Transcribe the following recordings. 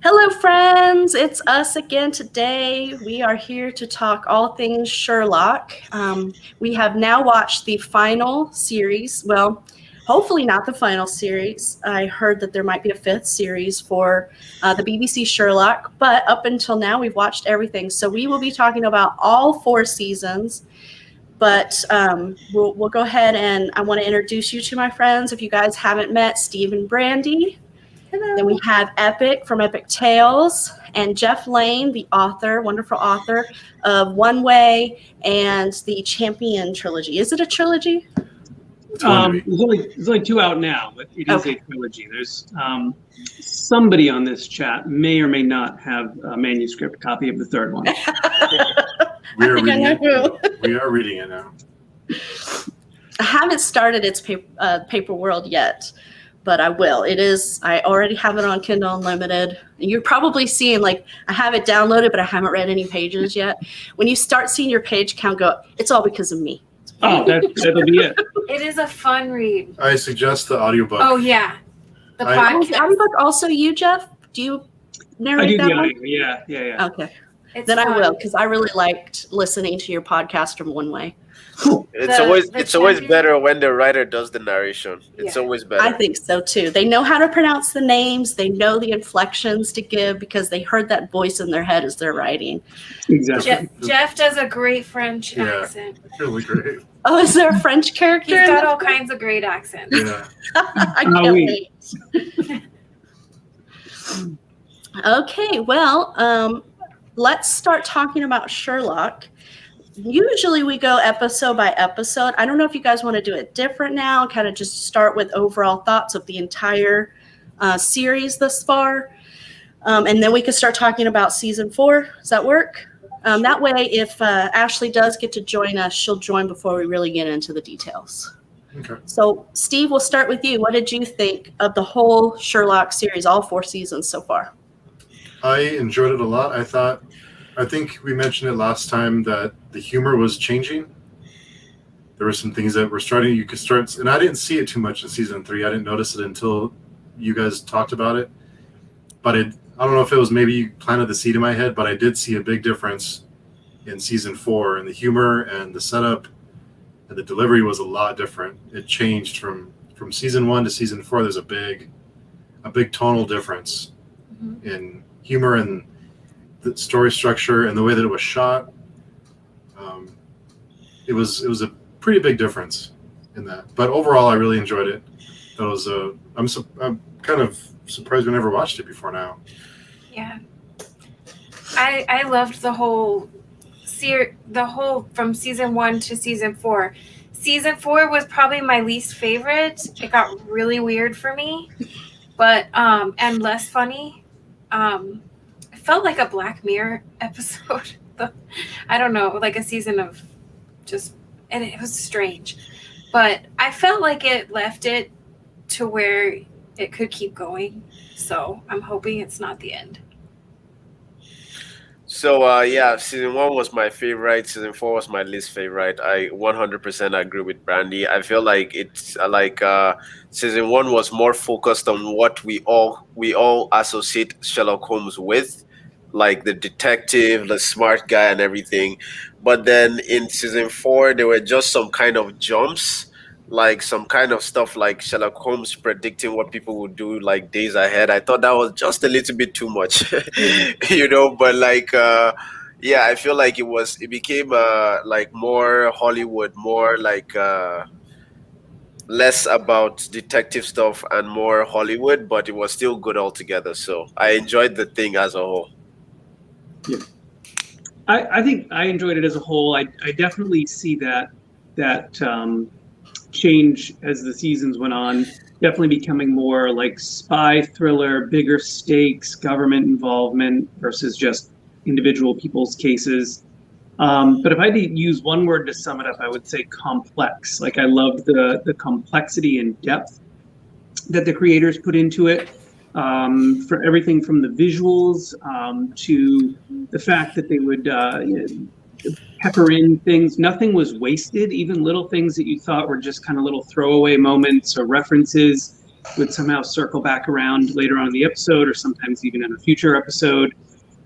Hello, friends. It's us again today. We are here to talk all things Sherlock. We have now watched the final series. Well, hopefully not the final series. I heard that there might be a fifth series for the BBC Sherlock, but up until now, we've watched everything. So we will be talking about all 4 seasons. But we'll go ahead and I want to introduce you to my friends. If you guys haven't met, Steve and Brandy. Hello. Then we have Epic from Epic Tales and Jeff Lane, the author, wonderful author of One Way and the Champion trilogy. Is it a trilogy? There's only 2 out now, but it is a trilogy. There's somebody on this chat may or may not have a manuscript copy of the 3rd one. We are reading it now. I haven't started its paper world yet, but I will. I already have it on Kindle Unlimited. And you're probably seeing, I have it downloaded, but I haven't read any pages yet. When you start seeing your page count go, it's all because of me. Oh, that'll be it. It is a fun read. I suggest the audiobook. Oh, yeah. The Oh, is podcast. the audiobook also you, Jeff? Do you narrate I do that the one? audio. Yeah. Okay. It's Then I fun. will, because I really liked listening to your podcast from One Way. It's always better when the writer does the narration. It's Yeah. always better. I think so too. They know how to pronounce the names. They know the inflections to give because they heard that voice in their head as they're writing. Exactly. Jeff does a great French Yeah. accent. It's really great. Oh, is there a French character? He's in got this all one? kinds of great accents. Yeah. I Oh, can't wait. wait. Okay, well, let's start talking about Sherlock. Usually we go episode by episode. I don't know if you guys want to do it different now, kind of just start with overall thoughts of the entire series thus far. And then we can start talking about season 4. Does that work? That way, if Ashley does get to join us, she'll join before we really get into the details. Okay. So, Steve, we'll start with you. What did you think of the whole Sherlock series, all 4 seasons so far? I enjoyed it a lot. I think we mentioned it last time that the humor was changing. There were some things that were you could start, and I didn't see it too much in season 3. I didn't notice it until you guys talked about it. But I don't know if it was maybe you planted the seed in my head, but I did see a big difference in season 4, and the humor and the setup and the delivery was a lot different. It changed from season 1 to season 4. There's a big tonal difference in humor and the story structure and the way that it was shot. It was a pretty big difference in that. But overall, I really enjoyed it. That was I'm kind of surprised we never watched it before now. Yeah. I loved the whole from season 1 to season 4. Season 4 was probably my least favorite. It got really weird for me, but and less funny. It felt like a Black Mirror episode. I don't know, like a season of and it was strange, but I felt like it left it to where it could keep going. So I'm hoping it's not the end. So season 1 was my favorite. Season 4 was my least favorite. I 100% agree with Brandy. I feel like it's season 1 was more focused on what we all associate Sherlock Holmes with, like the detective, the smart guy, and everything. But then in season 4, there were just some kind of jumps, like some kind of stuff like Sherlock Holmes predicting what people would do like days ahead. I thought that was just a little bit too much, but I feel like it became like more Hollywood, more like less about detective stuff and more Hollywood, but it was still good altogether. So I enjoyed the thing as a whole. Yeah. I think I enjoyed it as a whole. I definitely see that change as the seasons went on, definitely becoming more like spy thriller, bigger stakes, government involvement versus just individual people's cases. But if I had to use one word to sum it up, I would say complex. Like I loved the complexity and depth that the creators put into it. For everything from the visuals to the fact that they would pepper in things. Nothing was wasted, even little things that you thought were just kind of little throwaway moments or references would somehow circle back around later on in the episode, or sometimes even in a future episode.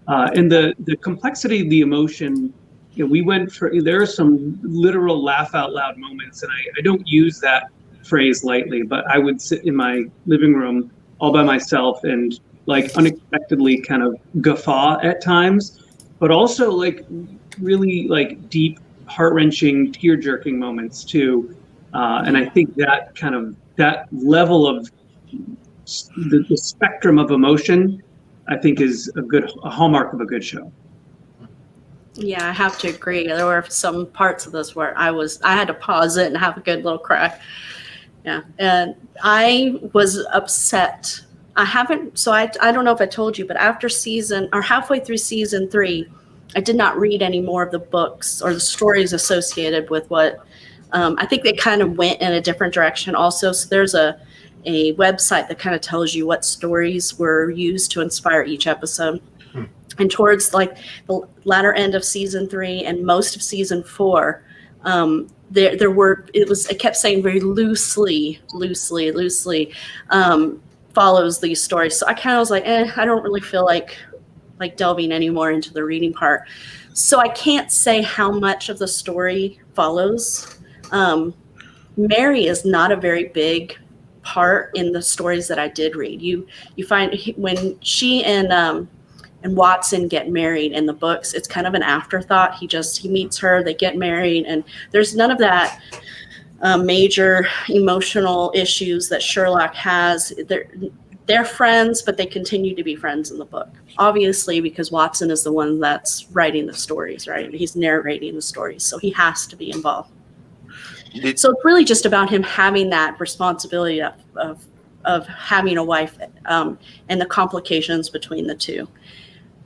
And the complexity of the emotion, we went for, there are some literal laugh out loud moments, and I don't use that phrase lightly, but I would sit in my living room all by myself and like unexpectedly kind of guffaw at times, but also like really like deep, heart-wrenching, tear-jerking moments too. And I think that kind of, that level of the spectrum of emotion, I think is a hallmark of a good show. Yeah, I have to agree. There were some parts of this where I had to pause it and have a good little cry. Yeah, and I was upset. I don't know if I told you, but after halfway through season 3, I did not read any more of the books or the stories associated with what, I think they kind of went in a different direction also. So there's a website that kind of tells you what stories were used to inspire each episode. And towards like the latter end of season 3 and most of season 4, it kept saying very loosely follows these stories. So I kind of was like, I don't really feel like delving any more into the reading part. So I can't say how much of the story follows. Mary is not a very big part in the stories that I did read. You find when she and Watson get married in the books, it's kind of an afterthought. He meets her, they get married, and there's none of that major emotional issues that Sherlock has. They're friends, but they continue to be friends in the book. Obviously, because Watson is the one that's writing the stories, right? He's narrating the stories, so he has to be involved. So it's really just about him having that responsibility of having a wife and the complications between the two.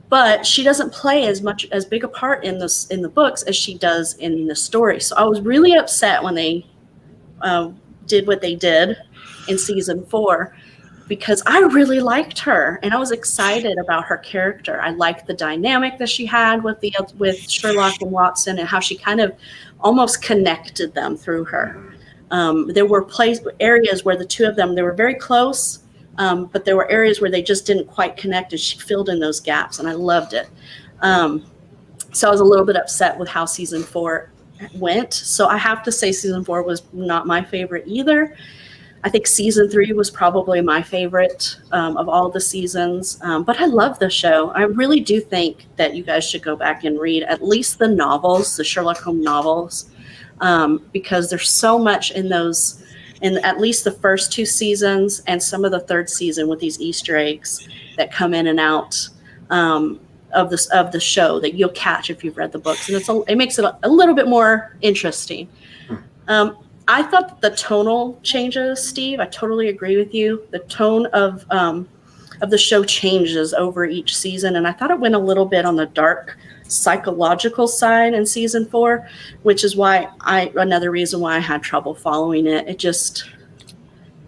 But she doesn't play as big a part in the books as she does in the story. So I was really upset when they did what they did in season 4, because I really liked her and I was excited about her character. I liked the dynamic that she had with Sherlock and Watson, and how she kind of almost connected them through her. There were areas where the two of them, they were very close, but there were areas where they just didn't quite connect, and she filled in those gaps, and I loved it. So I was a little bit upset with how season 4 went. So I have to say season 4 was not my favorite either. I think season 3 was probably my favorite of all the seasons, but I love the show. I really do think that you guys should go back and read at least the novels, the Sherlock Holmes novels, because there's so much in those, in at least the first 2 seasons and some of the 3rd season, with these Easter eggs that come in and out of the show that you'll catch if you've read the books, and it makes it a little bit more interesting. I thought the tonal changes, Steve, I totally agree with you. The tone of the show changes over each season, and I thought it went a little bit on the dark psychological side in season 4, which is why another reason why I had trouble following it. It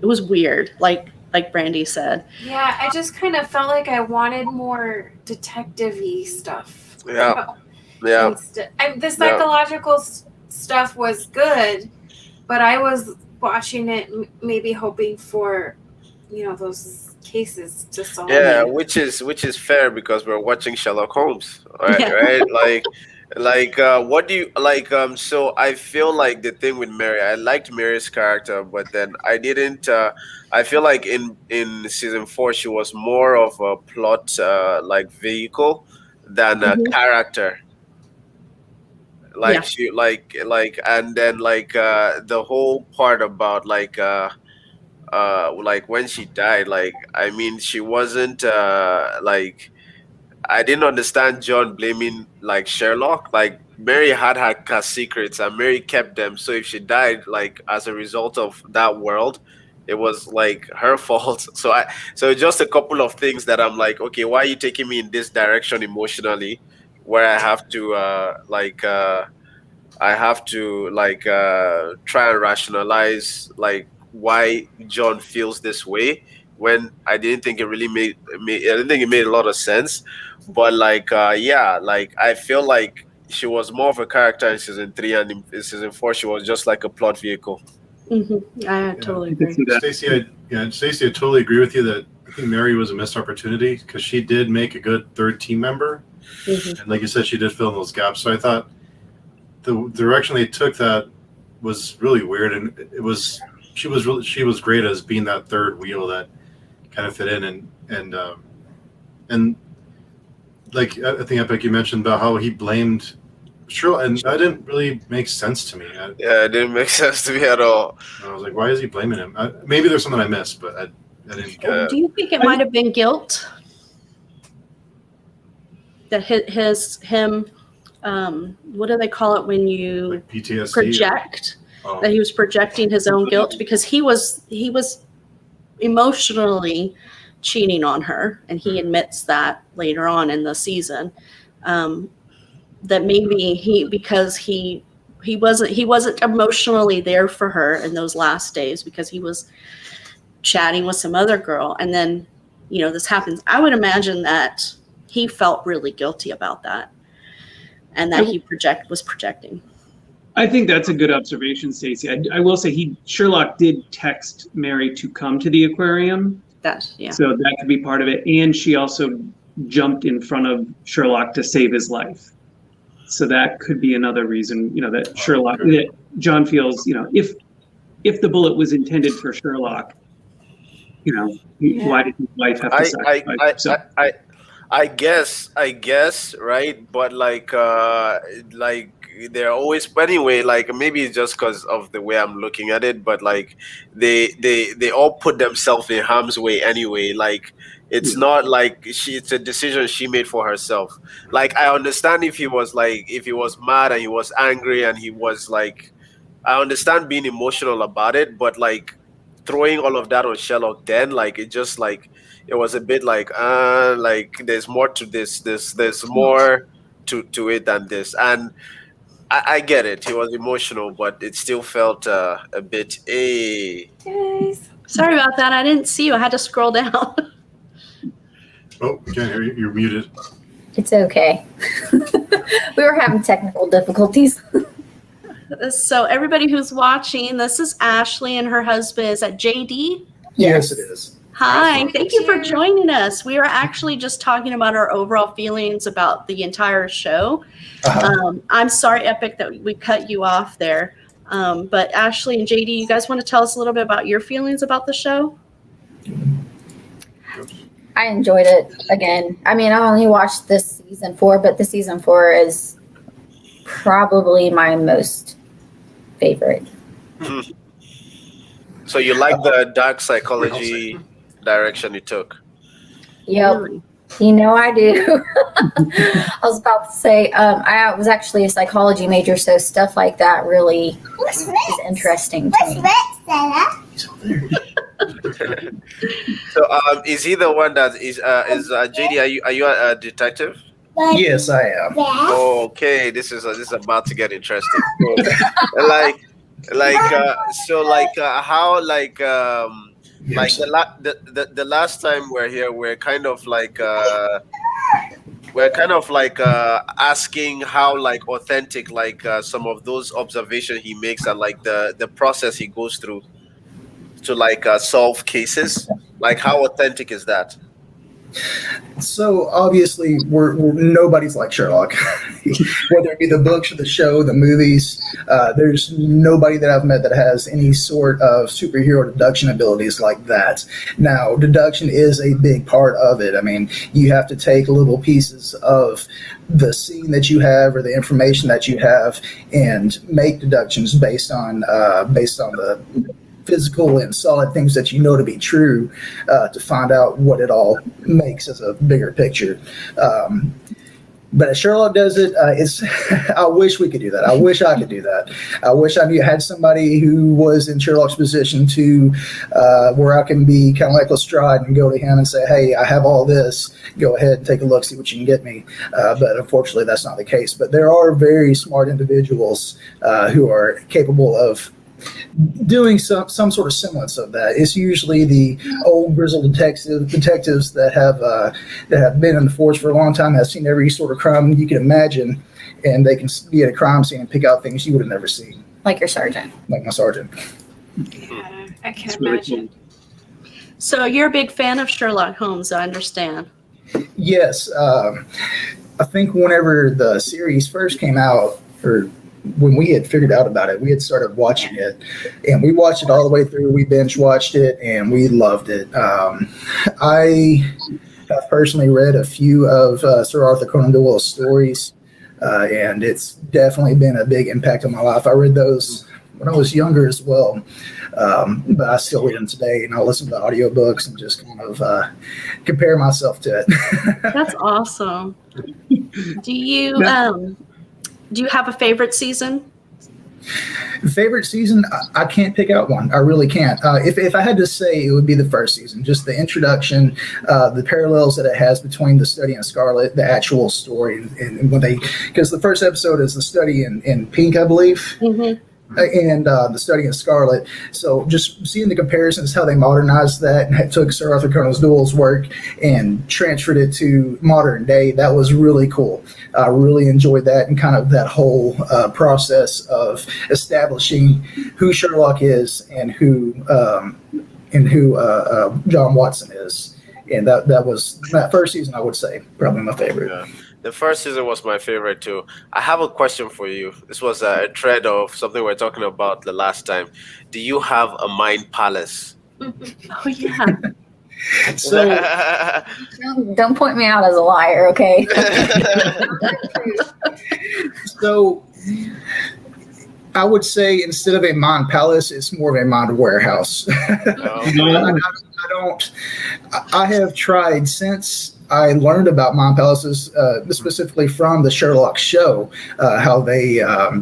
was weird, like Brandy said. Yeah, I just kind of felt like I wanted more detective-y stuff. Yeah. The psychological stuff was good, but I was watching it maybe hoping for, those cases to solve. Yeah, which is fair, because we're watching Sherlock Holmes, right? Yeah. Right? What do you like? So I feel like the thing with Mary, I liked Mary's character, but then I didn't. I feel like in season 4 she was more of a plot vehicle than a character. She and then the whole part about when she died, I mean, she wasn't I didn't understand John blaming Sherlock. Mary had her secrets and Mary kept them, so if she died as a result of that world, it was her fault. So just a couple of things that I'm like, okay, why are you taking me in this direction emotionally, where I have to try and rationalize why John feels this way, when I didn't think it really made a lot of sense. But I feel like she was more of a character in season 3, and in season 4 she was just like a plot vehicle. I totally agree. Stacey, Yeah, Stacey, I totally agree with you that I think Mary was a missed opportunity because she did make a good third team member. Mhm. And like you said, she did fill in those gaps. So I thought the direction they took that was really weird, and she was great as being that third wheel that kind of fit in, and like I think Epic, you mentioned about how he blamed Sherlock, and that didn't really make sense to me. Yeah, it didn't make sense to me at all. I was like, why is he blaming him? Maybe there's something I missed, but I didn't get it. Do you think it might have been guilt? That him, what do they call it when you Like PTSD? project? Oh. That he was projecting his own guilt because he was emotionally cheating on her, and he admits that later on in the season. That maybe because he wasn't emotionally there for her in those last days because he was chatting with some other girl, and then this happens. I would imagine that he felt really guilty about that, and that he was projecting. I think that's a good observation, Stacey. I will say Sherlock did text Mary to come to the aquarium. Yeah. So that could be part of it. And she also jumped in front of Sherlock to save his life. So that could be another reason, that Sherlock, that John feels, if the bullet was intended for Sherlock, why did his wife have to sacrifice herself? I guess, right? But like they're always anyway. Like maybe it's just because of the way I'm looking at it, but like they all put themselves in harm's way anyway. Like it's not like it's a decision she made for herself. Like I understand if he was mad and he was angry and he was like, I understand being emotional about it, but like throwing all of that on Sherlock, then like it just like. It was a bit like there's more to this. There's more to it than this, and I get it. He was emotional, but it still felt a bit. Guys. Sorry about that. I didn't see you. I had to scroll down. Oh, we can't hear you. You're muted. It's okay. We were having technical difficulties. So everybody who's watching, this is Ashley and her husband. Is that JD? Yes, it is. Hi, thank you for joining us. We are actually just talking about our overall feelings about the entire show. I'm sorry, Epic, that we cut you off there. But Ashley and JD, you guys want to tell us a little bit about your feelings about the show? I enjoyed it again. I mean, I only watched this season 4, but the season 4 is probably my most favorite. So you like the dark psychology direction it took? Yep. I do. I was about to say, I was actually a psychology major, so stuff like that really is interesting to me. So is he the one that is JD? Are you a detective? Yes, I am. Okay, this is about to get interesting. The last time we're here, we're kind of asking how like authentic some of those observations he makes and like the process he goes through to solve cases. Like how authentic is that? So obviously, we're nobody's like Sherlock. Whether it be the books or the show, the movies, there's nobody that I've met that has any sort of superhero deduction abilities like that. Now, deduction is a big part of it. I mean, you have to take little pieces of the scene that you have or the information that you have and make deductions based on the physical and solid things that you know to be true to find out what it all makes as a bigger picture. But as Sherlock does it, I wish we could do that. I wish I could do that. I wish I had somebody who was in Sherlock's position to where I can be kind of like Lestrade and go to him and say, hey, I have all this. Go ahead and take a look, see what you can get me. But unfortunately, that's not the case. But there are very smart individuals who are capable of doing some sort of semblance of that. It's usually the old grizzled detectives that have been in the force for a long time, have seen every sort of crime you can imagine, and they can be at a crime scene and pick out things you would have never seen. Like your sergeant. Like my sergeant. Yeah, I can It's really imagine. So you're a big fan of Sherlock Holmes, I understand. Yes, I think whenever the series first came out, or when we had figured out about it, we had started watching it, and we watched it all the way through. We binge watched it, and we loved it. I have personally read a few of Sir Arthur Conan Doyle's stories, and it's definitely been a big impact on my life. I read those when I was younger as well, but I still read them today, and I'll listen to the audiobooks and just kind of compare myself to it. That's awesome. Do you have a favorite season? Favorite season? I can't pick out one. I really can't. If I had to say, it would be the first season. Just the introduction, the parallels that it has between the study in Scarlet, the actual story, and when because the first episode is the study in Pink, I believe. Mm-hmm. And the study in Scarlet. So just seeing the comparisons, how they modernized that and took Sir Arthur Conan Doyle's work and transferred it to modern day, that was really cool. I really enjoyed that, and kind of that whole process of establishing who Sherlock is and who John Watson is. And that first season, I would say, probably my favorite. Yeah. The first season was my favorite too. I have a question for you. This was a thread of something we were talking about the last time. Do you have a mind palace? Oh yeah. So Don't point me out as a liar, okay? So I would say instead of a mind palace, it's more of a mind warehouse. I have tried since I learned about mind palaces, specifically from the Sherlock show, how they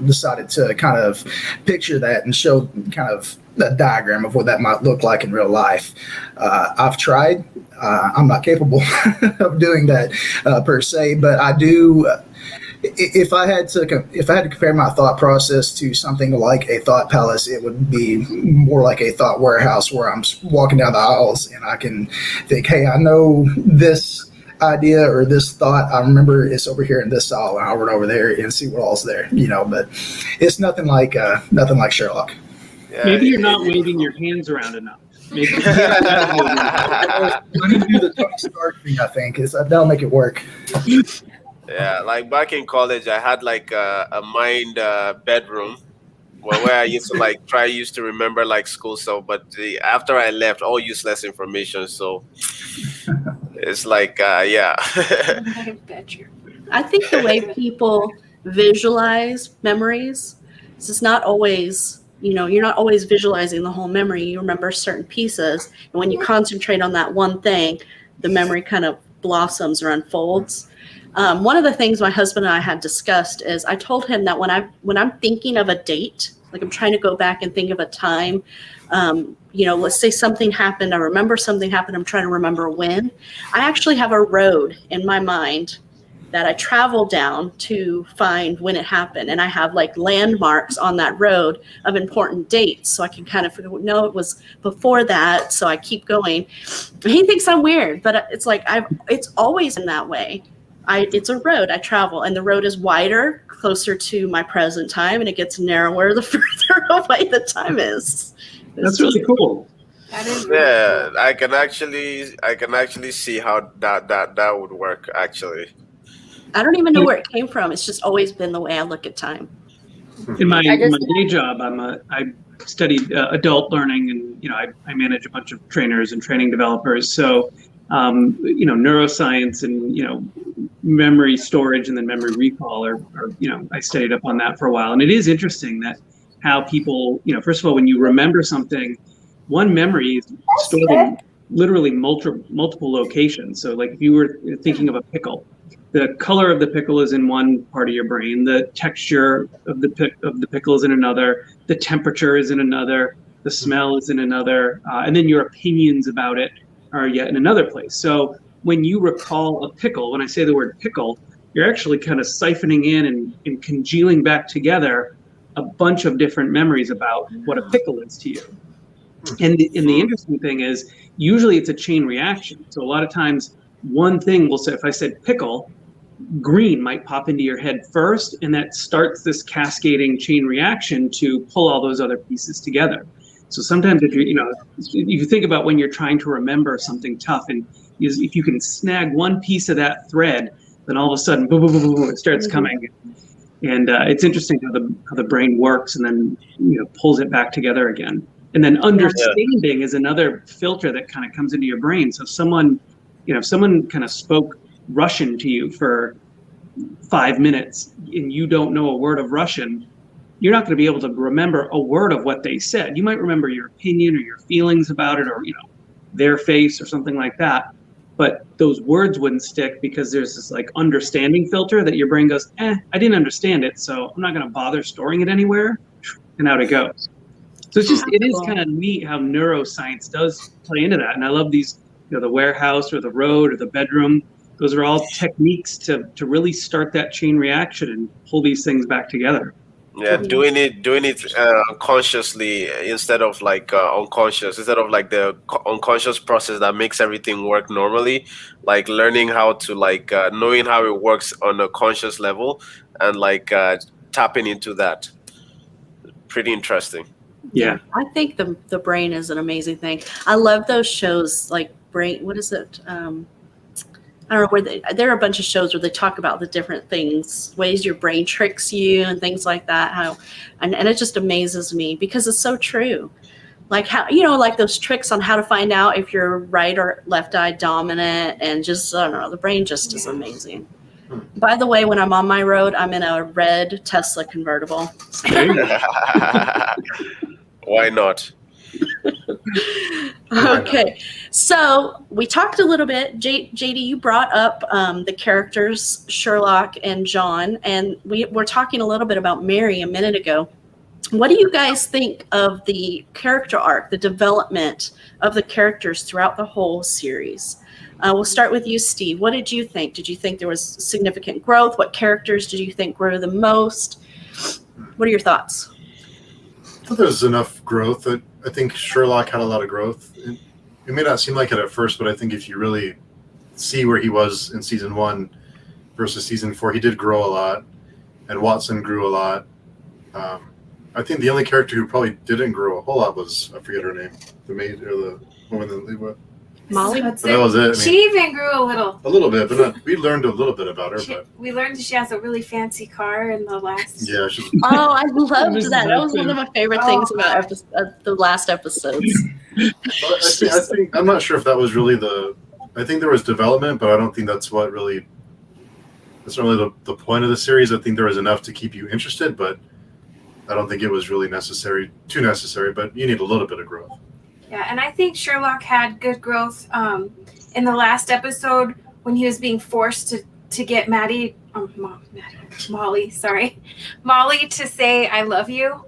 decided to kind of picture that and show kind of a diagram of what that might look like in real life. I've tried. I'm not capable of doing that per se, but I do. If I had to compare my thought process to something like a thought palace, it would be more like a thought warehouse, where I'm walking down the aisles and I can think, hey, I know this idea or this thought. I remember it's over here in this aisle, and I'll run over there and see what all's there. But it's nothing like Sherlock. Yeah, Maybe you're not waving your hands around enough. Maybe. I need to do the Tony Stark thing. I think that'll make it work. Yeah, like back in college, I had like a mind bedroom where I used to remember like school stuff. But after I left, all useless information. So it's like, yeah. I think the way people visualize memories is it's not always, you're not always visualizing the whole memory. You remember certain pieces. And when you concentrate on that one thing, the memory kind of blossoms or unfolds. One of the things my husband and I had discussed is I told him that when I'm thinking of a date, like I'm trying to go back and think of a time, let's say something happened, I remember something happened, I'm trying to remember when. I actually have a road in my mind that I travel down to find when it happened. And I have like landmarks on that road of important dates. So I can kind of figure, no, it was before that. So I keep going. He thinks I'm weird, but it's like, it's always in that way. It's a road I travel, and the road is wider, closer to my present time, and it gets narrower the further away the time is. That's really cool. That is Yeah, I can actually see how that would work. Actually, I don't even know where it came from. It's just always been the way I look at time. In my day job, I studied adult learning, and I manage a bunch of trainers and training developers. So neuroscience and memory storage and then memory recall are I studied up on that for a while. And it is interesting that how people, first of all, when you remember something, one memory is stored in literally multiple locations. So like if you were thinking of a pickle, the color of the pickle is in one part of your brain, the texture of the pickle is in another, the temperature is in another, the smell is in another, and then your opinions about it are yet in another place. So when you recall a pickle, when I say the word pickle, you're actually kind of siphoning in and congealing back together a bunch of different memories about what a pickle is to you. And the interesting thing is, usually it's a chain reaction. So a lot of times one thing will say, if I said pickle, green might pop into your head first, and that starts this cascading chain reaction to pull all those other pieces together. So sometimes if you think about when you're trying to remember something tough, and if you can snag one piece of that thread, then all of a sudden, boom, boom, boom, boom, it starts coming. And it's interesting how the brain works, and then pulls it back together again. And then understanding is another filter that kind of comes into your brain. So if someone kind of spoke Russian to you for 5 minutes and you don't know a word of Russian, you're not going to be able to remember a word of what they said. You might remember your opinion or your feelings about it, or their face or something like that. But those words wouldn't stick because there's this like understanding filter that your brain goes, I didn't understand it, so I'm not going to bother storing it anywhere, and out it goes. So it is kind of neat how neuroscience does play into that. And I love these, the warehouse or the road or the bedroom. Those are all techniques to really start that chain reaction and pull these things back together. Yeah, doing it consciously instead of like unconscious, instead of like the unconscious process that makes everything work normally, like learning how to like knowing how it works on a conscious level and like tapping into that. Pretty interesting. Yeah, I think the brain is an amazing thing. I love those shows like Brain. What is it? I don't know there are a bunch of shows where they talk about the different things, ways your brain tricks you and things like that. And it just amazes me because it's so true. Like how, like those tricks on how to find out if you're right or left eye dominant, and just, I don't know, the brain just is amazing. By the way, when I'm on my road, I'm in a red Tesla convertible. Why not? Okay, so we talked a little bit. JD, you brought up the characters Sherlock and John, and we were talking a little bit about Mary a minute ago. What do you guys think of the character arc, the development of the characters throughout the whole series? We'll start with you, Steve. What did you think? Did you think there was significant growth? What characters did you think grew the most? What are your thoughts? I thought there was enough growth. I think Sherlock had a lot of growth. It may not seem like it at first, but I think if you really see where he was in season 1 versus season 4, he did grow a lot, and Watson grew a lot. I think the only character who probably didn't grow a whole lot was, I forget her name, the maid or the woman that they were. Molly? But that was it. I mean, She even grew a little. a little bit, but we learned a little bit about her. But We learned she has a really fancy car in the last. yeah, she's. Oh, I loved that. That was one of my favorite things about the last episodes. I think I'm not sure if that was really I think there was development, but I don't think that's what really. That's not really the point of the series. I think there was enough to keep you interested, but I don't think it was really too necessary. But you need a little bit of growth. Yeah, and I think Sherlock had good growth in the last episode when he was being forced to get Molly to say "I love you,"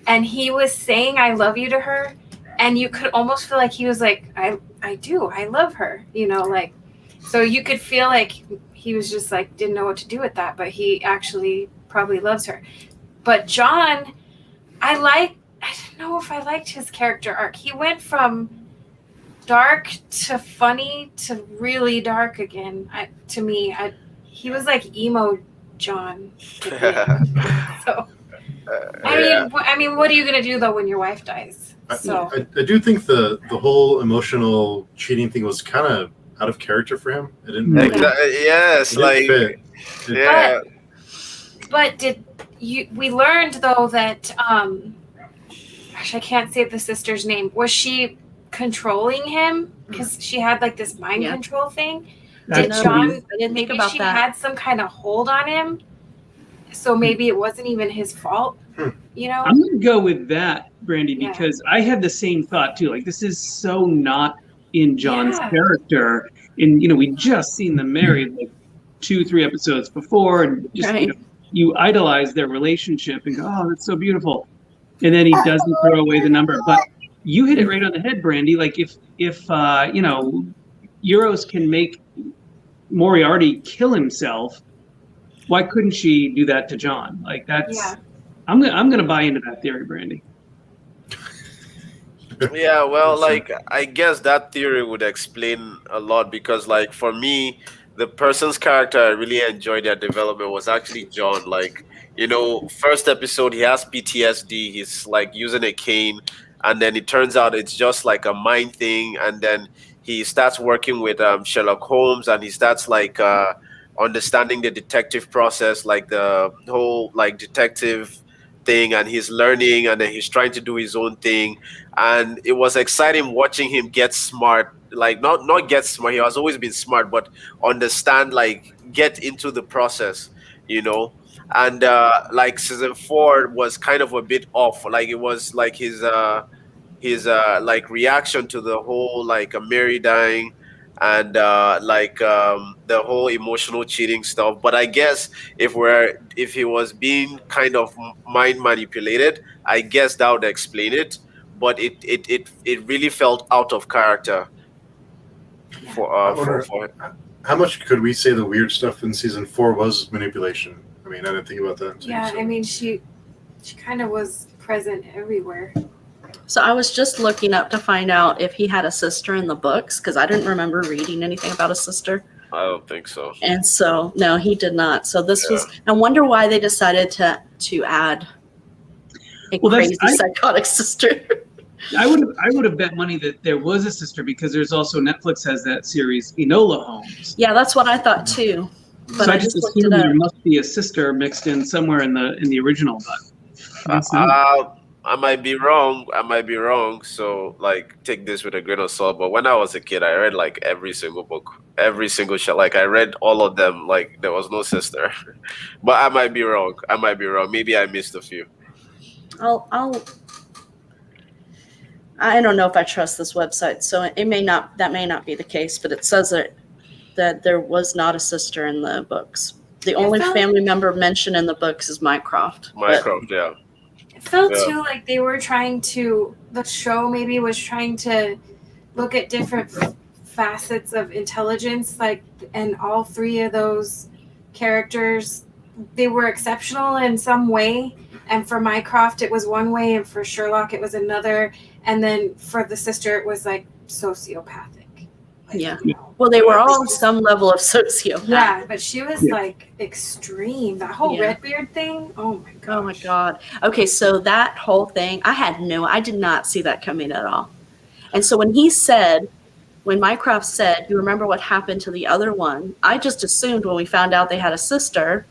and he was saying "I love you" to her, and you could almost feel like he was like, I do, I love her," like, so you could feel like he was just like didn't know what to do with that, but he actually probably loves her. But John, I don't know if I liked his character arc. He went from dark to funny to really dark again. He was like emo John. So, I mean, what are you gonna do though when your wife dies? So I do think the whole emotional cheating thing was kind of out of character for him. It didn't really, Yes, like fit. yeah. But we learned though that gosh, I can't say the sister's name. Was she controlling him because she had like this mind control thing? Did John? I didn't think maybe about she that. had some kind of hold on him, so maybe it wasn't even his fault. I'm gonna go with that, Brandy, because I had the same thought too. Like, this is so not in John's character, and we just seen them married like 2-3 episodes before, and just you idolize their relationship and go, "Oh, that's so beautiful," and then he doesn't throw away the number. But you hit it right on the head, Brandy. Like if Euros can make Moriarty kill himself, why couldn't she do that to John? Like that's. Yeah. I'm gonna buy into that theory, Brandy. Yeah, well, like I guess that theory would explain a lot because, like, for me, the person's character I really enjoyed their development was actually John. Like, first episode he has PTSD. He's like using a cane. and then it turns out it's just like a mind thing, and then he starts working with Sherlock Holmes, and he starts like understanding the detective process, like the whole like detective thing, and he's learning, and then he's trying to do his own thing. And it was exciting watching him get smart, like not get smart, he has always been smart, but understand, like get into the process, you know. And like season 4 was kind of a bit off, like it was like his like reaction to the whole like Mary dying, and like the whole emotional cheating stuff. But I guess if he was being kind of mind manipulated, I guess that would explain it. But it really felt out of character for I wonder, how much could we say the weird stuff in season 4 was manipulation? I mean, I didn't think about that. Yeah, I mean, she kind of was present everywhere. So I was just looking up to find out if he had a sister in the books, because I didn't remember reading anything about a sister. I don't think so. And so no, he did not. So this was. I wonder why they decided to add a crazy psychotic sister. I would have bet money that there was a sister, because there's also Netflix has that series Enola Holmes. Yeah, that's what I thought too. But So I just assumed there must be a sister mixed in somewhere in the original, but I might be wrong. So like take this with a grain of salt. But when I was a kid, I read like every single book, every single show. Like I read all of them. Like there was no sister. But I might be wrong. Maybe I missed a few. I don't know if I trust this website, so that may not be the case, but it says that there was not a sister in the books. The only family member mentioned in the books is Mycroft. Yeah. It felt too like they were the show maybe was trying to look at different facets of intelligence, like, and all three of those characters, they were exceptional in some way. And for Mycroft, it was one way, and for Sherlock, it was another. And then for the sister, it was like sociopathic. Yeah. Well, they were all some level of sociopath. Yeah, but she was like extreme. That whole Redbeard thing. Oh my god. Oh my god. Okay, so that whole thing, I did not see that coming at all. And so when Mycroft said, "You remember what happened to the other one?" I just assumed when we found out they had a sister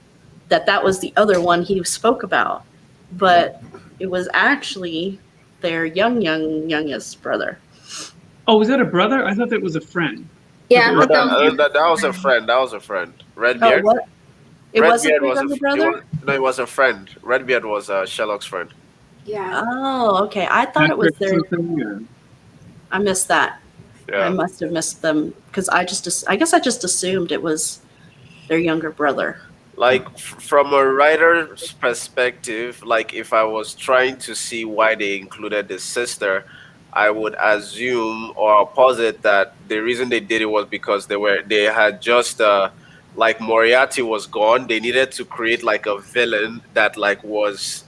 that was the other one he spoke about. But it was actually their youngest brother. Oh, was that a brother? I thought that was a friend. Yeah, that was a friend. Redbeard. Oh, what? It wasn't was a brother? No, it was a friend. Redbeard was Sherlock's friend. Yeah. Oh, okay. I thought it was their. I missed that. Yeah. I must have missed them because I guess I just assumed it was their younger brother. Like from a writer's perspective, like if I was trying to see why they included the sister, I would assume or posit that the reason they did it was because they had just like Moriarty was gone. They needed to create like a villain that like was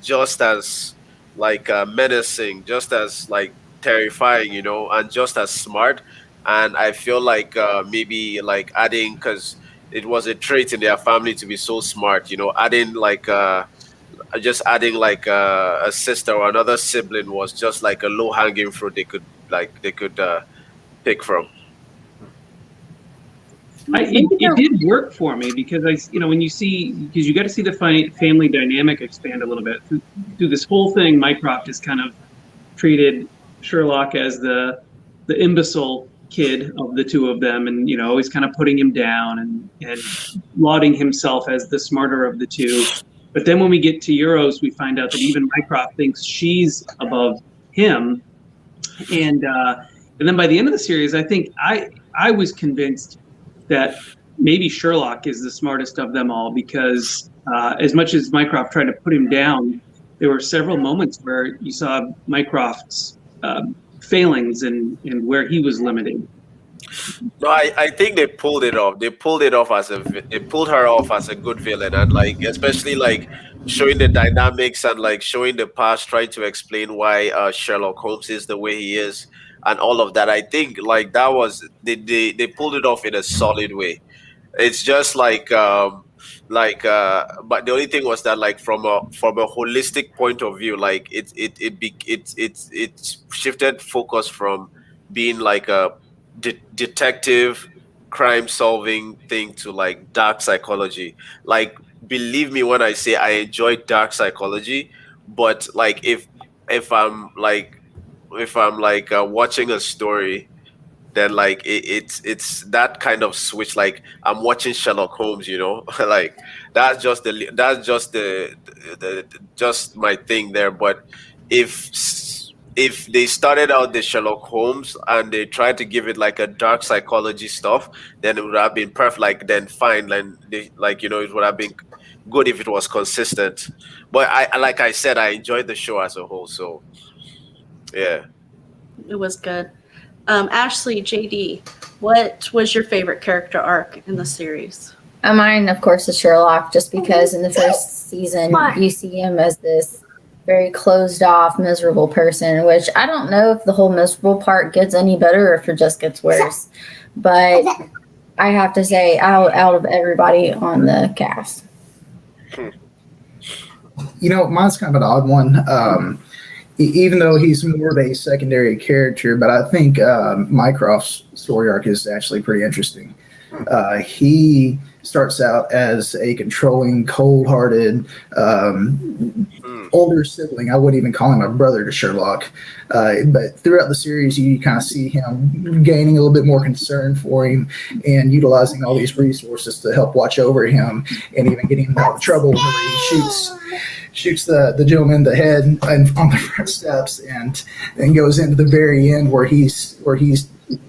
just as like menacing, just as like terrifying, and just as smart. And I feel like maybe like adding, because it was a trait in their family to be so smart, adding like just adding like a sister or another sibling was just like a low hanging fruit they could pick from. It did work for me because when you got to see the family dynamic expand a little bit through this whole thing. Mycroft has kind of treated Sherlock as the imbecile kid of the two of them, and always kind of putting him down and lauding himself as the smarter of the two. But then when we get to Euros, we find out that even Mycroft thinks she's above him, and then by the end of the series, I think I was convinced that maybe Sherlock is the smartest of them all, because as much as Mycroft tried to put him down, there were several moments where you saw Mycroft's failings and where he was limited. No, I think they pulled it off. They pulled her off as a good villain, and like especially like showing the dynamics and like showing the past, trying to explain why Sherlock Holmes is the way he is, and all of that. I think like that was they pulled it off in a solid way. It's just like But the only thing was that, like, from a holistic point of view, like it shifted focus from being like a detective crime solving thing to like dark psychology. Like, believe me when I say I enjoy dark psychology, but like if I'm like watching a story, then like it's that kind of switch. Like, I'm watching Sherlock Holmes, like that's just just my thing there. But if if they started out the Sherlock Holmes and they tried to give it like a dark psychology stuff, then it would have been perfect. Like, then fine, then it would have been good if it was consistent. But like I said, I enjoyed the show as a whole. So yeah. It was good. Ashley, JD, what was your favorite character arc in the series? Mine, of course, is Sherlock, just because in the first season you see him as this very closed off, miserable person, which I don't know if the whole miserable part gets any better or if it just gets worse. But I have to say, out of everybody on the cast. Mine's kind of an odd one. Even though he's more of a secondary character, but I think Mycroft's story arc is actually pretty interesting. He starts out as a controlling, cold-hearted, older sibling. I wouldn't even call him a brother to Sherlock. But throughout the series, you kind of see him gaining a little bit more concern for him and utilizing all these resources to help watch over him, and even getting him out of trouble where he shoots the gentleman in the head on the front steps, and then goes into the very end where he's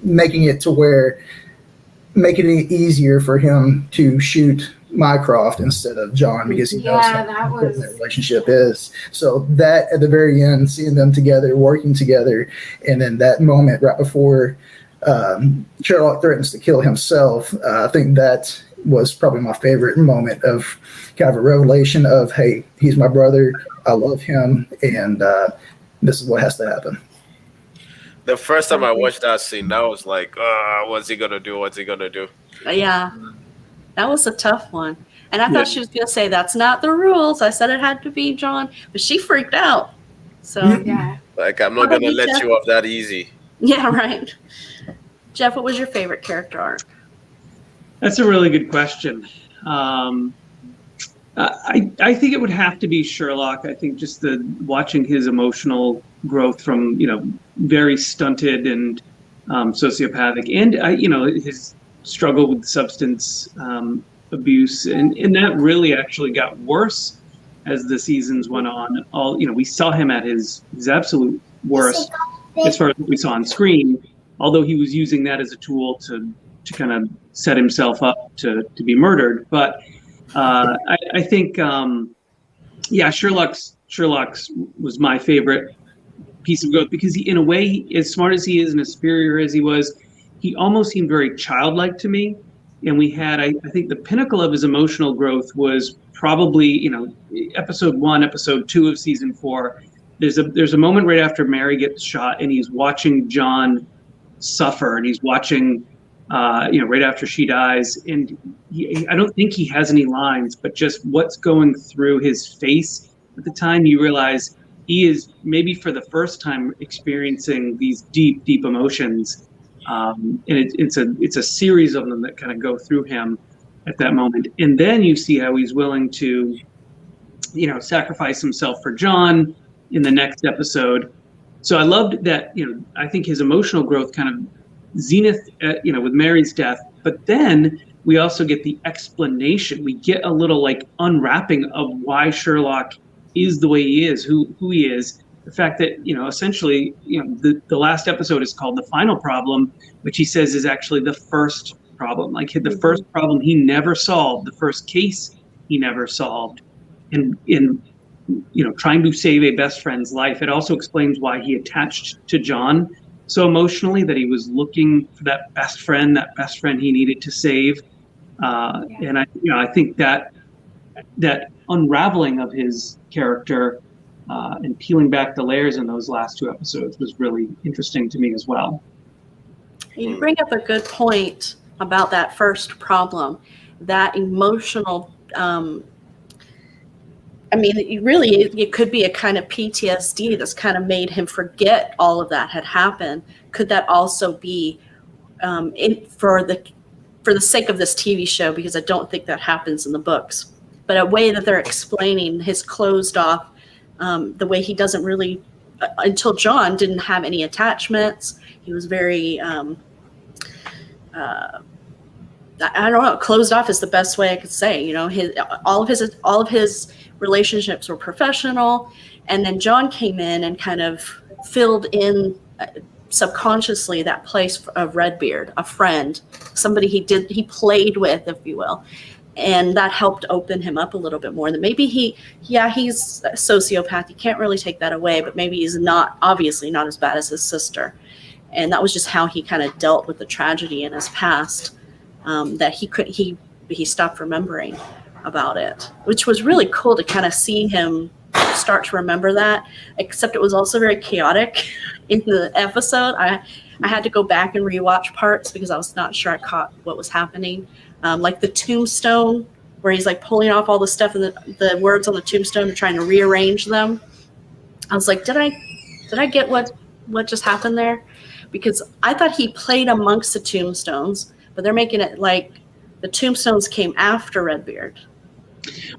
making it easier for him to shoot Mycroft instead of John, because he knows how important that relationship is. So that at the very end, seeing them together, working together, and then that moment right before Sherlock threatens to kill himself, I think that was probably my favorite moment of kind of a revelation of, hey, he's my brother, I love him, and this is what has to happen. The first time I watched that scene, I was like, what's he gonna do? What's he gonna do? Yeah, that was a tough one. And I thought she was going to say, that's not the rules. I said it had to be John, but she freaked out. So, Yeah. Like, I'm not gonna let you off that easy. Yeah, right. Jeff, what was your favorite character arc? That's a really good question. I think it would have to be Sherlock. I think just watching his emotional growth from very stunted and sociopathic, and his struggle with substance abuse, and that really actually got worse as the seasons went on. We saw him at his absolute worst as far as what we saw on screen, although he was using that as a tool to kind of set himself up to be murdered. But I think, Sherlock's was my favorite piece of growth, because he, in a way, as smart as he is and as superior as he was, he almost seemed very childlike to me. And we had, I think the pinnacle of his emotional growth was probably, episode 1, episode 2 of season 4. There's a moment right after Mary gets shot, and he's watching John suffer, and he's watching, right after she dies. And I don't think he has any lines, but just what's going through his face at the time, you realize he is maybe for the first time experiencing these deep, deep emotions. And it's a series of them that kind of go through him at that moment. And then you see how he's willing to, sacrifice himself for John in the next episode. So I loved that, I think his emotional growth kind of zenith, with Mary's death. But then we also get the explanation. We get a little unwrapping of why Sherlock is the way he is, who he is. The fact that, essentially, the last episode is called The Final Problem, which he says is actually the first problem. Like, the first problem he never solved, the first case he never solved. And in, trying to save a best friend's life, it also explains why he attached to John so emotionally, that he was looking for that best friend he needed to save. And I think that unraveling of his character and peeling back the layers in those last 2 episodes was really interesting to me as well. You bring up a good point about that first problem, that emotional I mean, it could be a kind of PTSD that's kind of made him forget all of that had happened. Could that also be for the sake of this TV show, because I don't think that happens in the books, but a way that they're explaining his closed off, the way he doesn't really, until John didn't have any attachments. He was very, I don't know, closed off is the best way I could say. You know, all of his relationships were professional, and then John came in and kind of filled in subconsciously that place of Redbeard, a friend, somebody he played with, if you will, and that helped open him up a little bit more. That maybe he's a sociopath, you can't really take that away, but maybe he's obviously not as bad as his sister, and that was just how he kind of dealt with the tragedy in his past, that he stopped remembering about it, which was really cool to kind of see him start to remember that, except it was also very chaotic in the episode. I had to go back and rewatch parts because I was not sure I caught what was happening. Like the tombstone, where he's like pulling off all the stuff and the words on the tombstone and trying to rearrange them. I was like, did I get what just happened there? Because I thought he played amongst the tombstones, but they're making it like the tombstones came after Redbeard.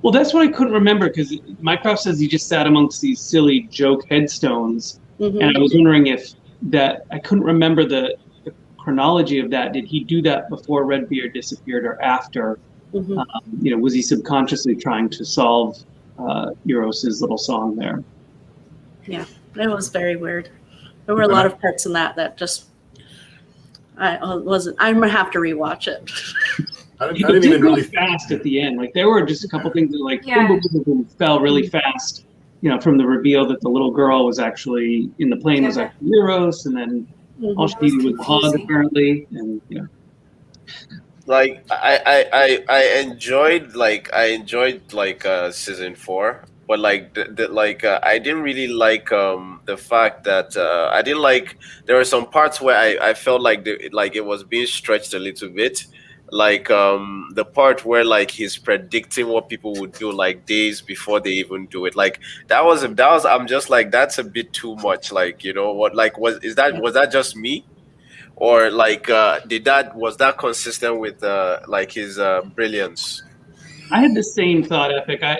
Well, that's what I couldn't remember, because Mycroft says he just sat amongst these silly joke headstones, and I was wondering if that, I couldn't remember the chronology of that. Did he do that before Redbeard disappeared or after? Was he subconsciously trying to solve Euros's little song there? Yeah, it was very weird. There were a lot of parts in that just I'm gonna have to rewatch it. I didn't even really fast at the end. Like there were just a couple things that boom, boom, boom, boom, fell really fast. You know, from the reveal that the little girl was actually in the plane was actually Euros, and then all she needed was a hug apparently, and Like I enjoyed season 4, but I didn't really like the fact that I didn't like, there were some parts where I felt like it was being stretched a little bit. Like the part where he's predicting what people would do days before they even do it. That was I'm just like, that's a bit too much. Was that just me? Or was that consistent with his brilliance? I had the same thought, Epic. I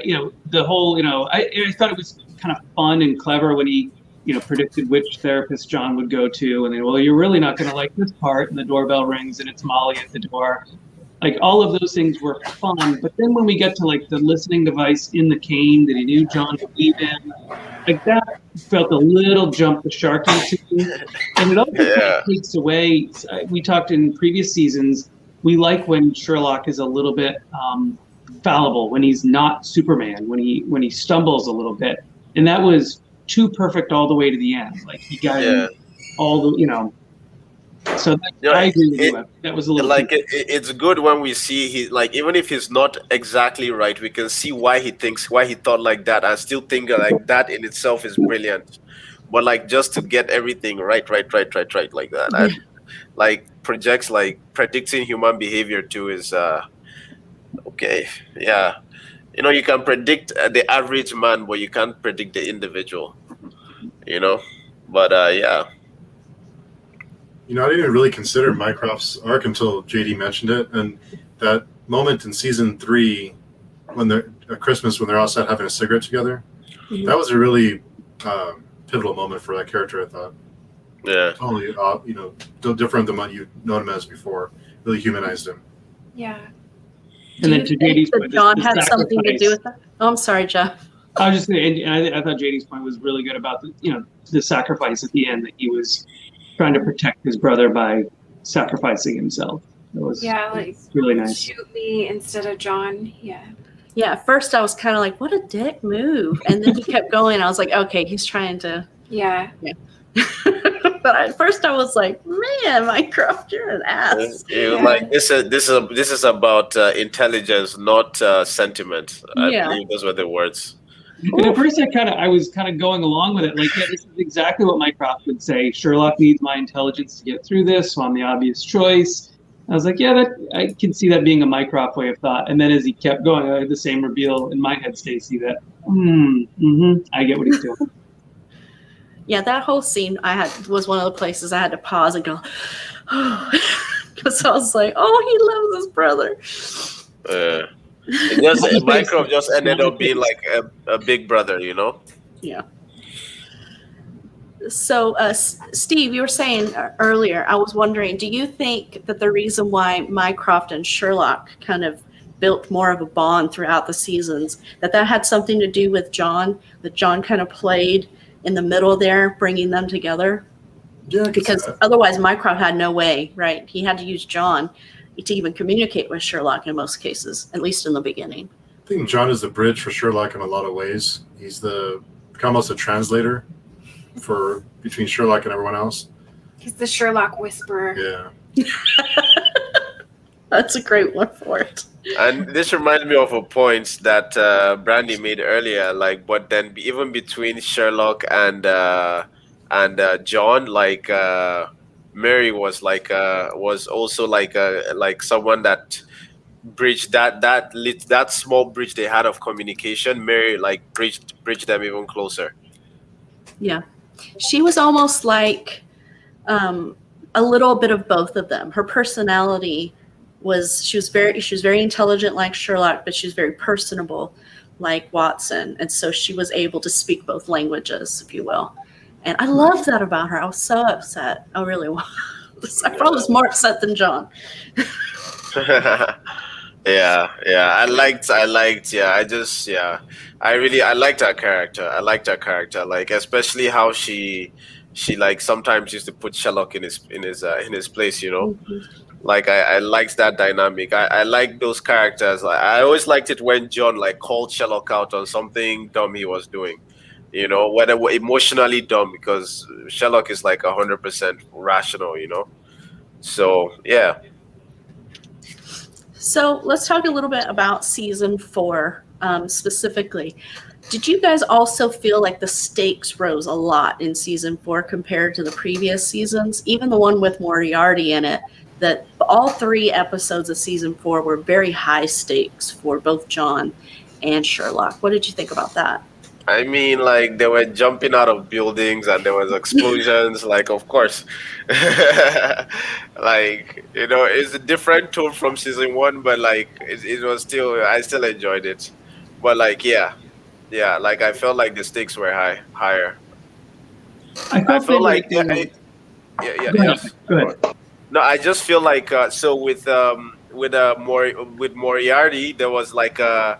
thought it was kind of fun and clever when he predicted which therapist John would go to, and then, well, you're really not going to like this part, and the doorbell rings and it's Molly at the door. All of those things were fun, but then when we get to the listening device in the cane that he knew John would leave in, that felt a little jump the shark to me. And it also kind of takes away, we talked in previous seasons, we like when Sherlock is a little bit fallible, when he's not Superman, when he stumbles a little bit. And that was too perfect all the way to the end. He got all the, so I agree with you. That was a little it's good when we see even if he's not exactly right, we can see why he thought like that. I still think that in itself is brilliant. But just to get everything right like that, and projects predicting human behavior too is okay. Yeah. You can predict the average man, but you can't predict the individual. But yeah. I didn't even really consider Mycroft's arc until JD mentioned it, and that moment in season 3 when they're at Christmas when they're all sat having a cigarette together, that was a really pivotal moment for that character, I thought. Yeah. Totally, different than what you've known him as before. Really humanized him. Yeah. And then to JD's point, John had something to do with that. Oh, I'm sorry, Jeff. I was just saying, and I thought JD's point was really good about the sacrifice at the end, that he was trying to protect his brother by sacrificing himself. It was really nice. Shoot me instead of John. Yeah. Yeah, at first I was kind of like, what a dick move. And then he kept going. I was like, okay, he's trying to. Yeah. But at first I was like, man, Mycroft, you're an ass. This is about intelligence, not sentiment. I believe those were the words. And at first I was kind of going along with it. This is exactly what Mycroft would say. Sherlock needs my intelligence to get through this, so I'm the obvious choice. I was like, yeah, I can see that being a Mycroft way of thought. And then as he kept going, I had the same reveal in my head, Stacey, that, I get what he's doing. Yeah, that whole scene was one of the places I had to pause and go, because I was like, oh, he loves his brother. Mycroft just ended up being like a big brother, you know? Yeah. So, Steve, you were saying earlier, I was wondering, do you think that the reason why Mycroft and Sherlock kind of built more of a bond throughout the seasons, that had something to do with John, that John kind of played in the middle there, bringing them together? Yeah, because otherwise Mycroft had no way, right? He had to use John to even communicate with Sherlock in most cases, at least in the beginning. I think John is the bridge for Sherlock in a lot of ways. He's almost a translator between Sherlock and everyone else. He's the Sherlock whisperer. Yeah. That's a great one for it. And this reminds me of a point that Brandy made earlier, like, but then even between Sherlock and John, like Mary was also like someone that bridged that small bridge they had of communication. Mary like bridged them even closer. Yeah, she was almost like a little bit of both of them. Her personality she was very intelligent like Sherlock, but she was very personable like Watson, and so she was able to speak both languages, if you will. And I loved that about her. I was so upset. I really was. I probably was more upset than John. Yeah. I liked her character. I liked her character, like especially how she like sometimes used to put Sherlock in his place, you know. Mm-hmm. Like I liked that dynamic. I like those characters. I always liked it when John like called Sherlock out on something dumb he was doing, you know, whether emotionally dumb, because Sherlock is like 100% rational, you know. So yeah. So let's talk a little bit about season 4 specifically. Did you guys also feel like the stakes rose a lot in season 4 compared to the previous seasons, even the one with Moriarty in it? That all 3 episodes of season 4 were very high stakes for both John and Sherlock. What did you think about that? I mean, like, they were jumping out of buildings and there was explosions. Like, of course, like, you know, it's a different tone from season 1, but like, it was still, I still enjoyed it. But like, yeah, like I felt like the stakes were higher. I feel like, Go ahead. No, I just feel like so with Moriarty there was like a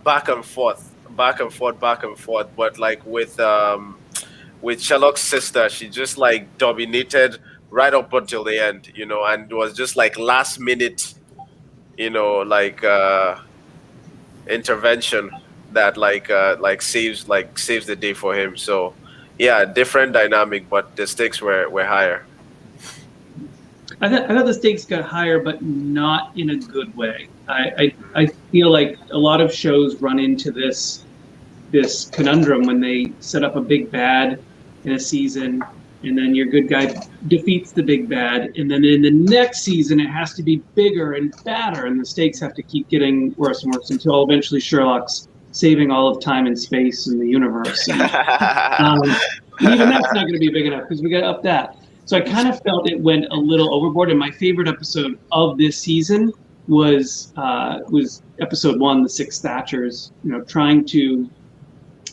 back and forth, but like with Sherlock's sister, she just like dominated right up until the end, you know, and it was just like last minute, you know, like intervention that like saves the day for him. So yeah, different dynamic, but the stakes were higher. I thought the stakes got higher, but not in a good way. I feel like a lot of shows run into this conundrum when they set up a big bad in a season, and then your good guy defeats the big bad, and then in the next season it has to be bigger and badder, and the stakes have to keep getting worse and worse until eventually Sherlock's saving all of time and space in the universe. And, even that's not going to be big enough because we got to up that. So I kind of felt it went a little overboard, and my favorite episode of this season was episode 1, The Six Thatchers. You know, trying to,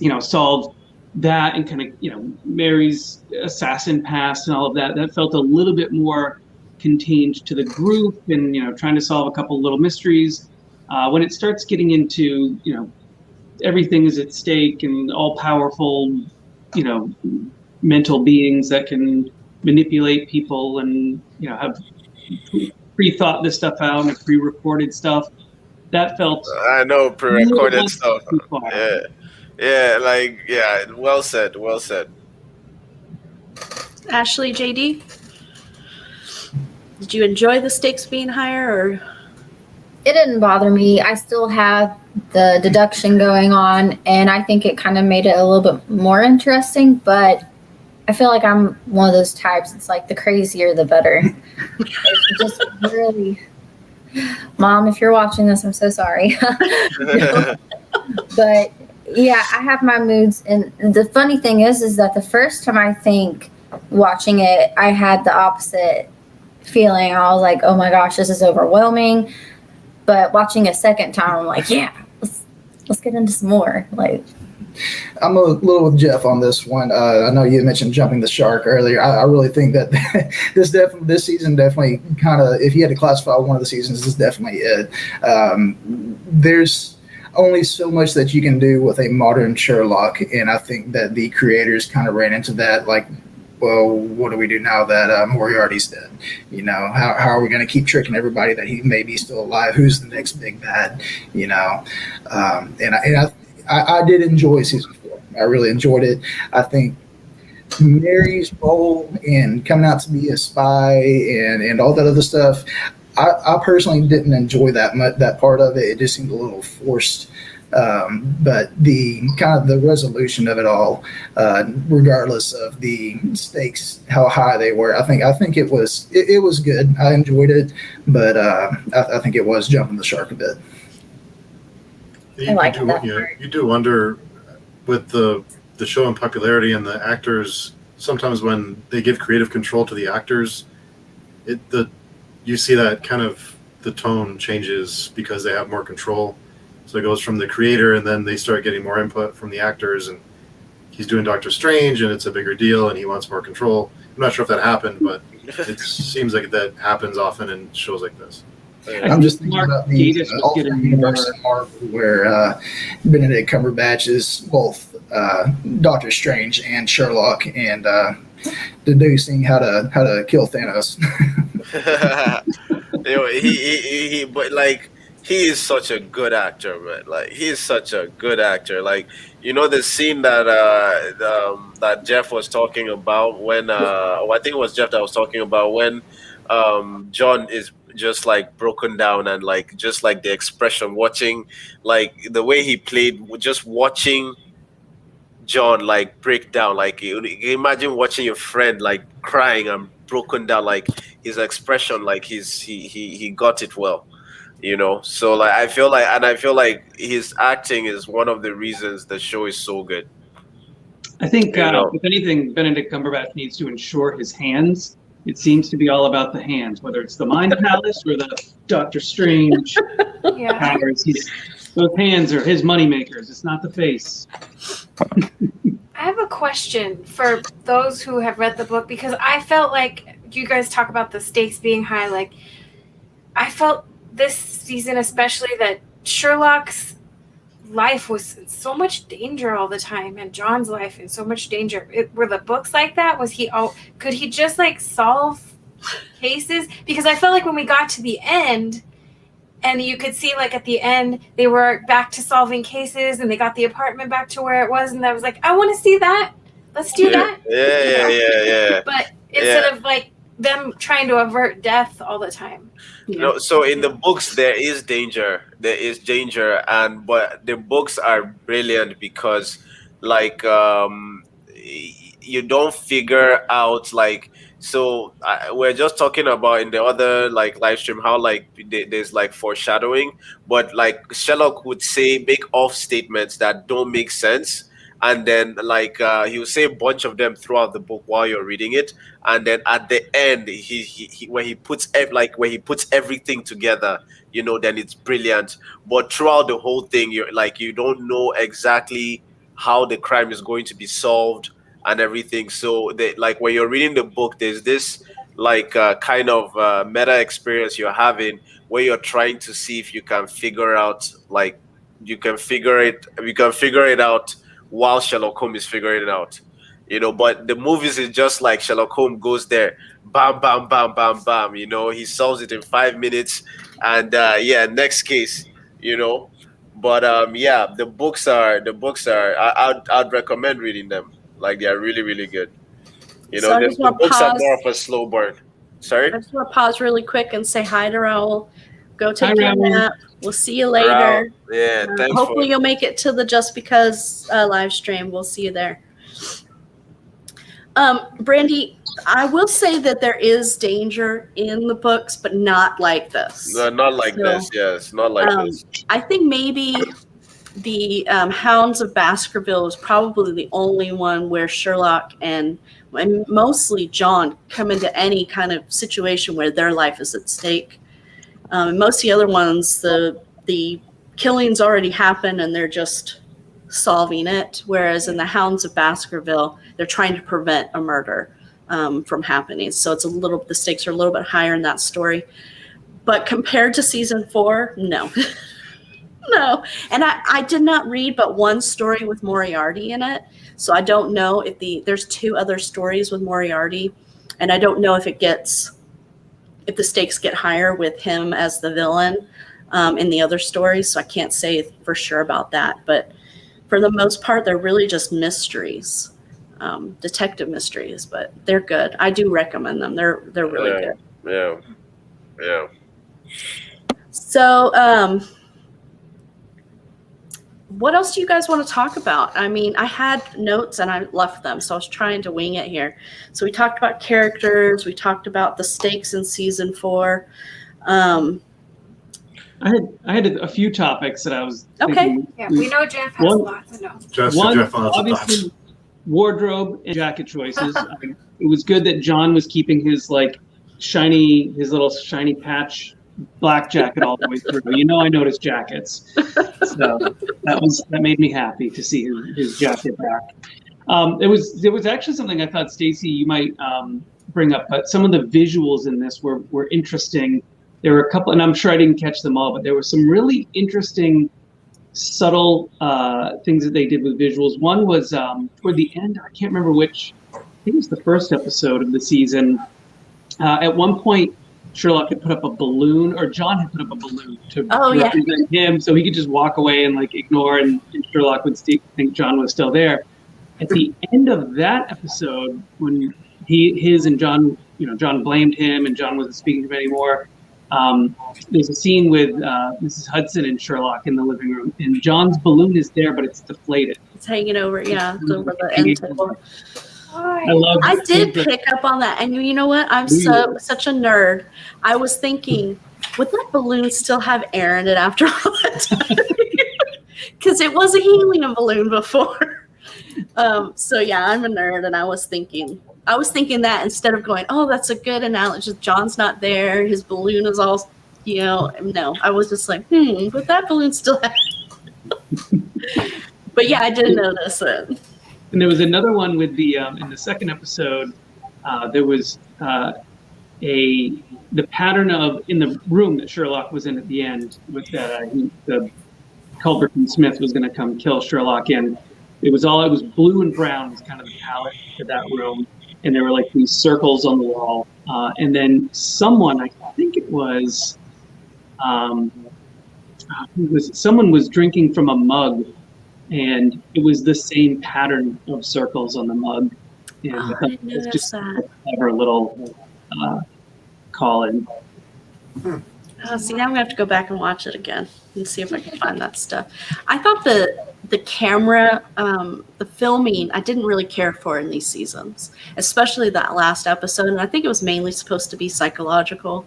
you know, solve that and kind of, you know, Mary's assassin past and all of that. That felt a little bit more contained to the group, and you know, trying to solve a couple little mysteries. When it starts getting into, you know, everything is at stake and all powerful, you know, mental beings that can manipulate people and, you know, have pre-thought this stuff out and pre-recorded stuff. That felt, I know, pre-recorded stuff. Yeah, like, yeah, well said. Ashley, JD, did you enjoy the stakes being higher, or? It didn't bother me. I still have the deduction going on, and I think it kind of made it a little bit more interesting, but I feel like I'm one of those types. It's like the crazier the better. It's just really, Mom, if you're watching this, I'm so sorry. But yeah, I have my moods, and the funny thing is that the first time I think watching it, I had the opposite feeling. I was like, oh my gosh, this is overwhelming. But watching a second time, I'm like, yeah, let's get into some more. Like, I'm a little with Jeff on this one. I know you mentioned jumping the shark earlier. I really think that this season definitely kind of, if you had to classify one of the seasons, this is definitely it. There's only so much that you can do with a modern Sherlock, and I think that the creators kind of ran into that, like, well, what do we do now that Moriarty's dead? You know, how are we going to keep tricking everybody that he may be still alive? Who's the next big bad? You know, I did enjoy season 4. I really enjoyed it. I think Mary's role and coming out to be a spy and all that other stuff, I personally didn't enjoy that part of it. It just seemed a little forced. But the kind of the resolution of it all, regardless of the stakes, how high they were, I think it was good. I enjoyed it, but I think it was jumping the shark a bit. You do wonder with the show and popularity and the actors, sometimes when they give creative control to the actors, you see that kind of the tone changes because they have more control. So it goes from the creator, and then they start getting more input from the actors, and he's doing Doctor Strange, and it's a bigger deal, and he wants more control. I'm not sure if that happened, but it seems like that happens often in shows like this. I'm just thinking about the alternate universe in Marvel where Benedict Cumberbatch is both Doctor Strange and Sherlock, and deducing how to kill Thanos. But like, he is such a good actor, man. Like, he is such a good actor. Like, you know, the scene that that Jeff was talking about when I think it was Jeff that was talking about when John is just like broken down, and like just like the expression, watching like the way he played, just watching John like break down. Like, you imagine watching your friend like crying and broken down, like his expression, like he got it well. You know, so like I feel like his acting is one of the reasons the show is so good. I think if anything, Benedict Cumberbatch needs to ensure his hands. It seems to be all about the hands, whether it's the Mind Palace or the Doctor Strange powers. Those hands are his moneymakers. It's not the face. I have a question for those who have read the book, because I felt like you guys talk about the stakes being high. Like, I felt this season especially that Sherlock's life was in so much danger all the time, and John's life in so much danger. Were the books like that? Could he just like solve cases? Because I felt like when we got to the end, and you could see like at the end they were back to solving cases, and they got the apartment back to where it was, and I was like, I want to see that. Let's do that. Yeah. But instead of like them trying to avert death all the time. No, so in the books there is danger, but the books are brilliant because like you don't figure out like, so we're just talking about in the other like live stream how like there's like foreshadowing, but like Sherlock would make off statements that don't make sense, and then like he will say a bunch of them throughout the book while you're reading it, and then at the end he when he puts everything together, you know, then it's brilliant. But throughout the whole thing, you're like, you don't know exactly how the crime is going to be solved and everything. So like when you're reading the book, there's this like kind of meta experience you're having where you're trying to see if you can figure out, like you can figure it out while Sherlock Holmes is figuring it out, you know. But the movies is just like Sherlock Holmes goes there, bam, bam, bam, bam, bam, you know, he solves it in 5 minutes, and next case, you know. But the books are I'd recommend reading them. Like, they are really, really good. You know, the books are more of a slow burn. Sorry? I just want to pause really quick and say hi to Raul. Go take your nap. We'll see you later. Raul. Yeah, thanks. Hopefully you'll make it to the Just Because live stream. We'll see you there. Brandy, I will say that there is danger in the books, but not like this. No, not like So, this. Yes, not like this. I think maybe the Hounds of Baskerville is probably the only one where Sherlock and mostly John come into any kind of situation where their life is at stake. Most of the other ones, the killings already happened and they're just solving it. Whereas in the Hounds of Baskerville, they're trying to prevent a murder from happening. So it's the stakes are a little bit higher in that story. But compared to season 4, no. No. And I did not read but one story with Moriarty in it. So I don't know if there's 2 other stories with Moriarty. And I don't know if the stakes get higher with him as the villain in the other stories. So I can't say for sure about that. But for the most part, they're really just mysteries, detective mysteries. But they're good. I do recommend them. They're really good. Yeah. Yeah. So what else do you guys want to talk about? I mean, I had notes and I left them, so I was trying to wing it here. So we talked about characters. We talked about the stakes in season 4. I had a few topics that I was thinking. Yeah, we know Jeff has a lot to know. Jeff One, lots of obviously, thoughts. wardrobe and jacket choices. I mean, it was good that John was keeping his little shiny patch black jacket all the way through. You know, I noticed jackets, so that made me happy to see his jacket back. There was actually something I thought, Stacey, you might bring up, but some of the visuals in this were interesting. There were a couple, and I'm sure I didn't catch them all, but there were some really interesting, subtle things that they did with visuals. One was toward the end, I can't remember which, I think it was the first episode of the season. At one point, Sherlock had put up a balloon, or John had put up a balloon to represent him, so he could just walk away and ignore, and Sherlock would think John was still there. At the end of that episode, when his and John, John blamed him, and John wasn't speaking to him anymore. There's a scene with Mrs. Hudson and Sherlock in the living room, and John's balloon is there, but it's deflated. It's hanging over, over the end table. I did pick up on that, and you know what? I'm such a nerd. I was thinking, would that balloon still have air in it after all that time? Because it was a helium balloon before. So yeah, I'm a nerd, and I was thinking that instead of going, oh, that's a good analogy. John's not there. His balloon is all, no. I was just like, but that balloon still has. But yeah, I did notice it. And there was another one with the in the second episode. There was the pattern of in the room that Sherlock was in at the end with that the Culbertson Smith was going to come kill Sherlock in. It was blue and brown was kind of the palette for that room, and there were these circles on the wall. And then someone, I think it was, someone was drinking from a mug. And it was the same pattern of circles on the mug. And I thought it was just a clever little call-in. See, now I'm going to have to go back and watch it again and see if I can find that stuff. I thought the camera, the filming, I didn't really care for in these seasons, especially that last episode. And I think it was mainly supposed to be psychological,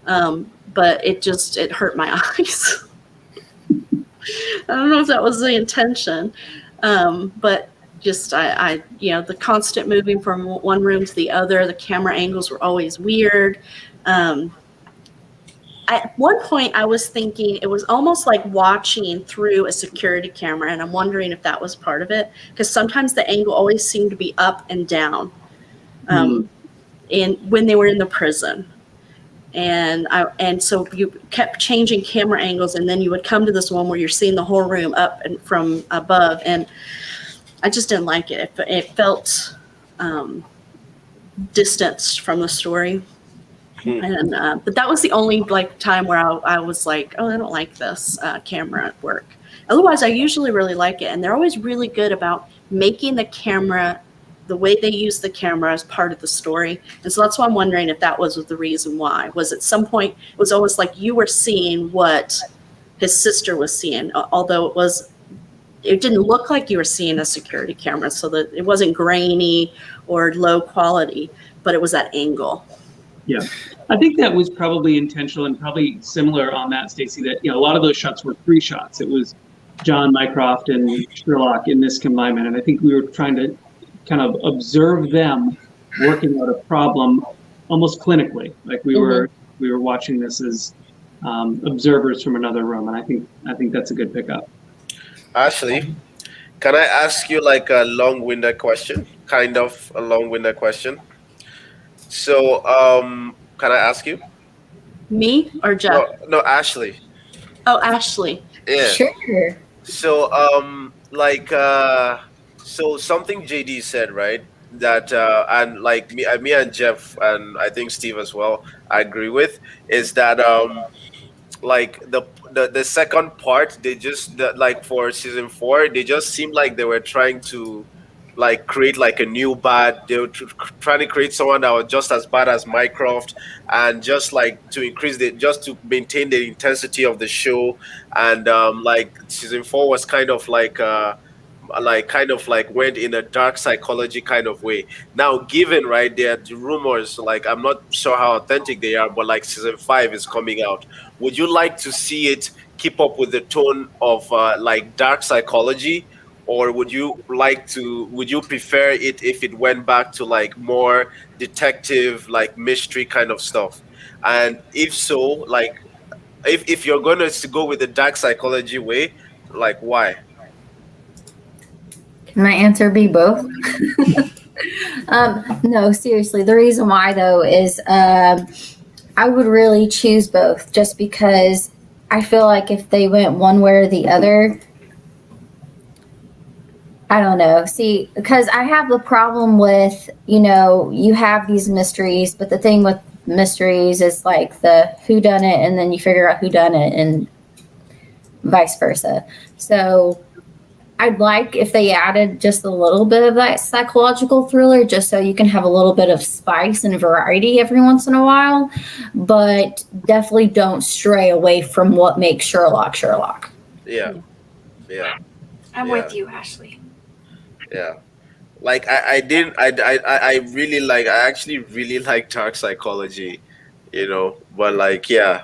but it hurt my eyes. I don't know if that was the intention, but just the constant moving from one room to the other, the camera angles were always weird. At one point, I was thinking it was almost like watching through a security camera, and I'm wondering if that was part of it, because sometimes the angle always seemed to be up and down, and when they were in the prison. And so you kept changing camera angles, and then you would come to this one where you're seeing the whole room up and from above, and I just didn't like it. It felt distanced from the story, and but that was the only time where I was like, oh, I don't like this camera work. Otherwise, I usually really like it, and they're always really good about making the camera. The way they use the camera as part of the story. And so that's why I'm wondering if that was the reason why. Was at some point, it was almost like you were seeing what his sister was seeing, although it didn't look like you were seeing a security camera, so that it wasn't grainy or low quality, but it was that angle. Yeah, I think that was probably intentional and probably similar on that, Stacey, that, a lot of those shots were 3 shots. It was John, Mycroft, and Sherlock in this confinement. And I think we were trying to kind of observe them working out a problem almost clinically. Like we were watching this as observers from another room. And I think that's a good pickup. Ashley, can I ask you like a long-winded question? Kind of a long-winded question. So, can I ask you? Me or Jeff? No, Ashley. Oh, Ashley. Yeah. Sure. So, so something JD said, right? That and like me and Jeff and I think Steve as well, I agree with, is that like the second part, they just like for season 4, they just seemed like they were trying to like create like a new bad. They were trying to create someone that was just as bad as Mycroft, and just like to increase just to maintain the intensity of the show. And like season 4 was kind of like went in a dark psychology kind of way. Now, given right there the rumors, like I'm not sure how authentic they are, but like season 5 is coming out, would you like to see it keep up with the tone of like dark psychology? Or would you prefer it if it went back to like more detective, like mystery kind of stuff? And if so, like if you're going to go with the dark psychology way, like why? Can my answer be both? No, seriously. The reason why, though, is I would really choose both, just because I feel like if they went one way or the other, I don't know. See, because I have the problem with, you have these mysteries, but the thing with mysteries is like the who done it, and then you figure out who done it, and vice versa. So I'd like if they added just a little bit of that psychological thriller, just so you can have a little bit of spice and variety every once in a while, but definitely don't stray away from what makes Sherlock Sherlock. Yeah. I'm with you, Ashley. Yeah, like I actually really like dark psychology, but like yeah,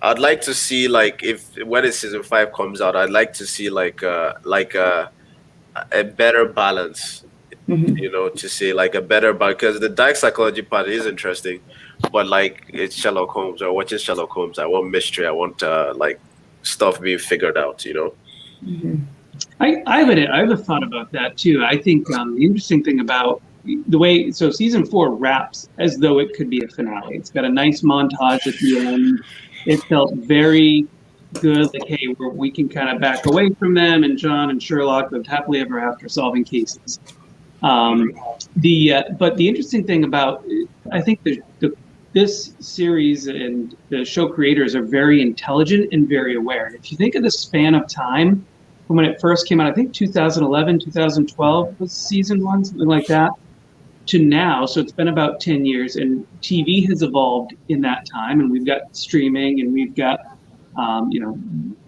I'd like to see like when season 5 comes out, I'd like to see like a better balance, to say like a better balance, because the dark psychology part is interesting, but like it's Sherlock Holmes, or watching Sherlock Holmes, I want mystery, I want like stuff being figured out, Mm-hmm. I have a thought about that too. I think the interesting thing about the way, so season 4 wraps as though it could be a finale. It's got a nice montage at the end. It felt very good. Like, hey, we can kind of back away from them, and John and Sherlock lived happily ever after solving cases. But the interesting thing about, I think this series and the show creators are very intelligent and very aware. If you think of the span of time from when it first came out, I think 2011, 2012 was season 1, something like that, to now. So it's been about 10 years, and TV has evolved in that time, and we've got streaming, and we've got,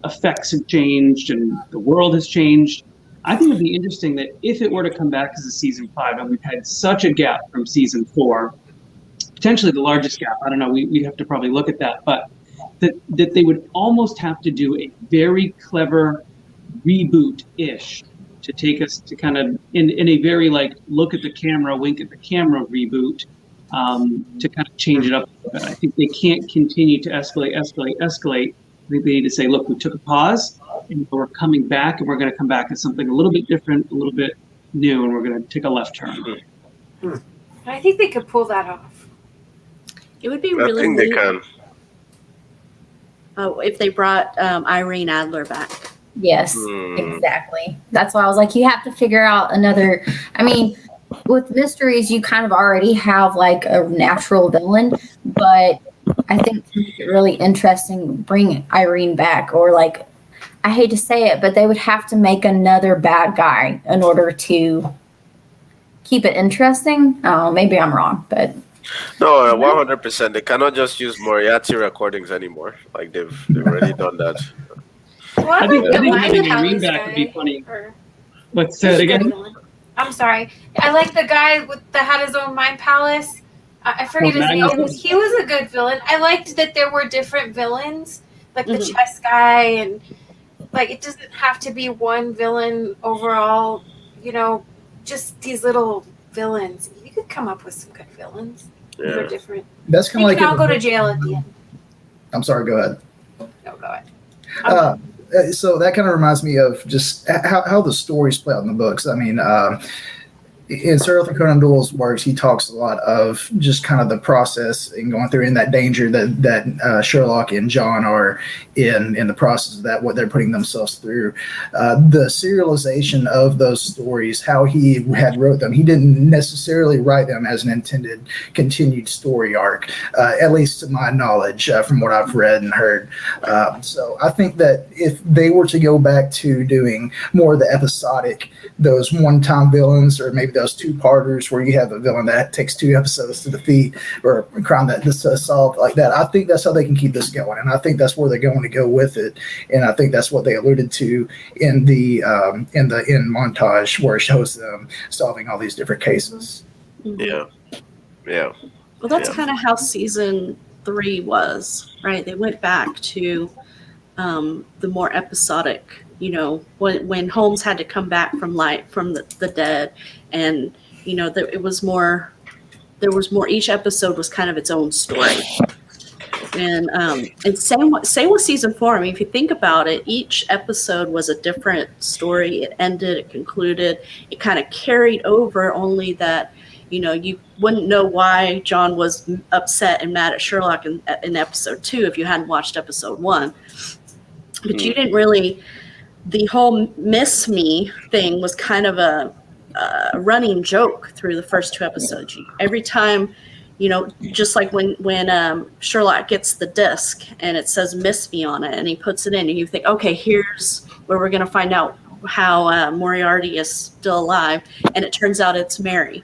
effects have changed, and the world has changed. I think it'd be interesting that if it were to come back as a season 5, and we've had such a gap from season 4, potentially the largest gap, I don't know, we'd have to probably look at that, but that they would almost have to do a very clever reboot-ish to take us to kind of in a very like look at the camera, wink at the camera reboot, to kind of change it up a bit. I think they can't continue to escalate. I think they need to say, look, we took a pause and we're coming back, and we're going to come back as something a little bit different, a little bit new, and we're going to take a left turn. I think they could pull that off. It would be I really think they can. if they brought Irene Adler back. Yes, exactly. That's why I was like, you have to figure out another. I mean, with mysteries, you kind of already have like a natural villain, but I think to make it really interesting, bring Irene back, or like, I hate to say it, but they would have to make another bad guy in order to keep it interesting. Maybe I'm wrong, but No, 100%. They cannot just use Moriarty recordings anymore. Like they've already done that. I think the having Palace Irene back guy, would be funny. or- Let's say it again. I'm sorry. I like the guy that had his own mind palace. I forget his name. Magnus? He was a good villain. I liked that there were different villains, like the Mhm. chess guy, and like it doesn't have to be one villain overall. You know, just these little villains. You could come up with some good villains. They're Yeah. different. That's kind They of can like all go to jail at the end. I'm sorry. Go ahead. No, go ahead. So that kind of reminds me of just how the stories play out in the books. I mean, in Sir Arthur Conan Doyle's works, he talks a lot of just kind of the process and going through in that danger that Sherlock and John are in the process of that, what they're putting themselves through. The serialization of those stories, how he had wrote them, he didn't necessarily write them as an intended continued story arc, at least to my knowledge, from what I've read and heard. So I think that if they were to go back to doing more of the episodic, those one-time villains, or maybe those two-parters where you have a villain that takes 2 episodes to defeat or a crime that just solve like that, I think that's how they can keep this going, and I think that's where they're going to go with it. And I think that's what they alluded to in the end montage where it shows them solving all these different cases. Yeah. Yeah. Well, that's Yeah. kind of how season 3 was, right? They went back to the more episodic, you know, when Holmes had to come back from the dead, and you know, it was more. There was more. Each episode was kind of its own story, and same with season 4. I mean, if you think about it, each episode was a different story. It ended, it concluded, it kind of carried over. Only that, you know, you wouldn't know why John was upset and mad at Sherlock in episode 2 if you hadn't watched episode 1. But you didn't really. The whole miss me thing was kind of a running joke through the first 2 episodes. Every time, you know, just like when Sherlock gets the disc and it says "miss me" on it, and he puts it in, and you think, okay, here's where we're going to find out how Moriarty is still alive, and it turns out it's Mary.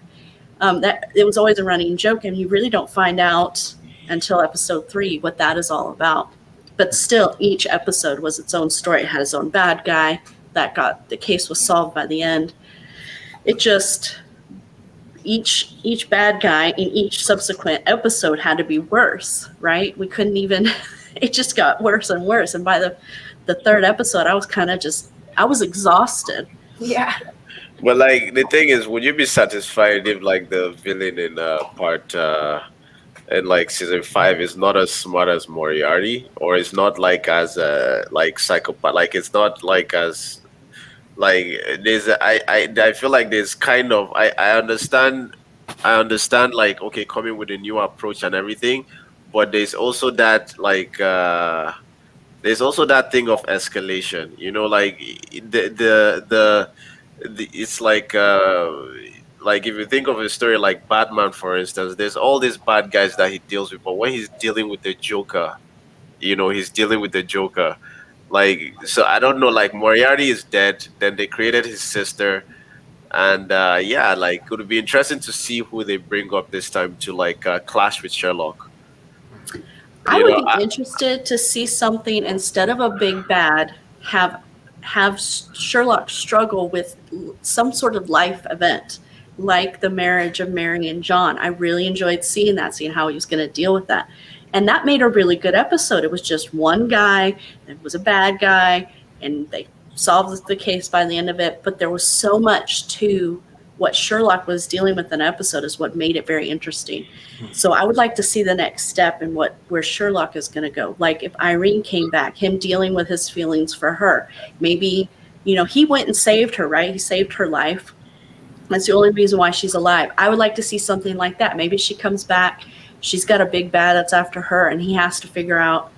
That it was always a running joke, and you really don't find out until episode 3 what that is all about. But still, each episode was its own story. It had its own bad guy the case was solved by the end. It just, each bad guy in each subsequent episode had to be worse, right? We couldn't even, it just got worse and worse. And by the 3rd episode, I was exhausted. Yeah. But like the thing is, would you be satisfied if like the villain in in like season 5 is not as smart as Moriarty, or is not like as like psychopath? Like it's not like as like there's I feel like there's kind of I understand like, okay, coming with a new approach and everything, but there's also that like there's also that thing of escalation, you know, like the it's like if you think of a story like Batman, for instance, there's all these bad guys that he deals with, but when he's dealing with the Joker, you know, he's dealing with the Joker. Like, so I don't know, like Moriarty is dead, then they created his sister, and yeah, like it would be interesting to see who they bring up this time to like clash with Sherlock. I You would know, be interested to see something instead of a big bad, have Sherlock struggle with some sort of life event, like the marriage of Mary and John. I really enjoyed seeing how he was going to deal with that. And that made a really good episode. It was just one guy, it was a bad guy, and they solved the case by the end of it. But there was so much to what Sherlock was dealing with in an episode is what made it very interesting. So I would like to see the next step in where Sherlock is going to go. Like if Irene came back, him dealing with his feelings for her. Maybe, you know, he went and saved her, right? He saved her life. That's the only reason why she's alive. I would like to see something like that. Maybe she comes back, she's got a big bad that's after her, and he has to figure out,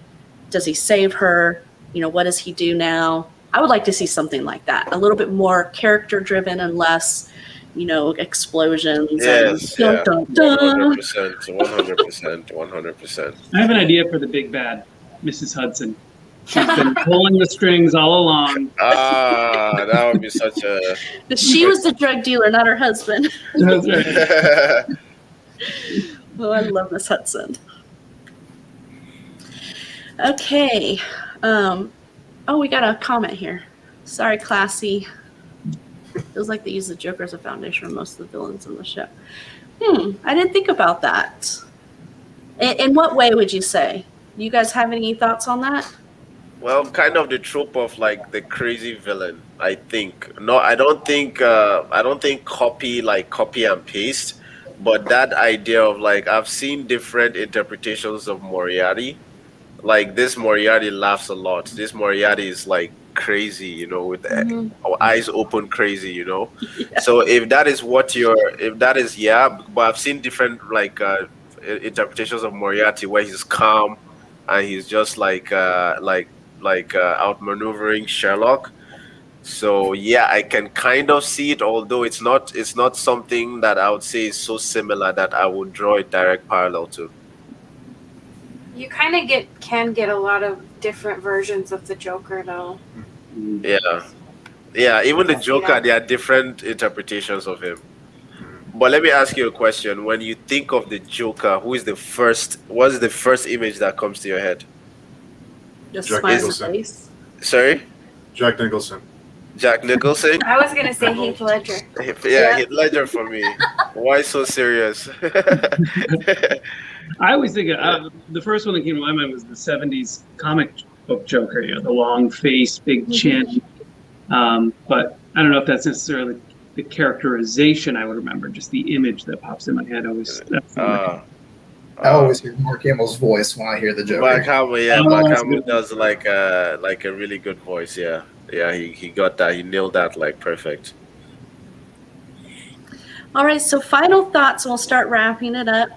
does he save her? You know, what does he do now? I would like to see something like that. A little bit more character driven and less, you know, explosions. yes, And yeah, dun, dun, dun. 100%, 100%. I have an idea for the big bad, Mrs. Hudson. She's been pulling the strings all along. Ah, that would be such a. But she was the drug dealer, not her husband. That's right. Oh, I love Miss Hudson. Okay. Oh, we got a comment here. Sorry, Classy. Feels like they use the Joker as a foundation for most of the villains in the show. I didn't think about that. In what way would you say? You guys have any thoughts on that? Well, kind of the trope of like the crazy villain, I think. No, I don't think copy and paste, but that idea of like I've seen different interpretations of Moriarty. Like this Moriarty laughs a lot. This Moriarty is like crazy, with Mhm. eyes open crazy, Yeah. So if that is, yeah, but I've seen different like interpretations of Moriarty where he's calm and he's just like outmaneuvering Sherlock. So yeah, I can kind of see it, although it's not something that I would say is so similar that I would draw a direct parallel to. You kind of can get a lot of different versions of the Joker, though. Yeah. Yeah, even the I see Joker, that. there are different interpretations of him. But let me ask you a question. When you think of the Joker, what is the first image that comes to your head? Just Jack smile in the Nicholson. face. Sorry? Jack Nicholson. Jack Nicholson? I was gonna say Heath Ledger. Yeah, Heath Ledger for me. Why so serious? I always think the first one that came to my mind was the '70s comic book Joker. The long face, big chin. But I don't know if that's necessarily the characterization I would remember. Just the image that pops in my head always. I always hear Mark Hamill's voice when I hear the Joker. Mark Hamill, yeah, Oh, Mark that's Hamill good. does like a really good voice, yeah. Yeah, he got that. He nailed that like perfect. All right, so final thoughts, and we'll start wrapping it up.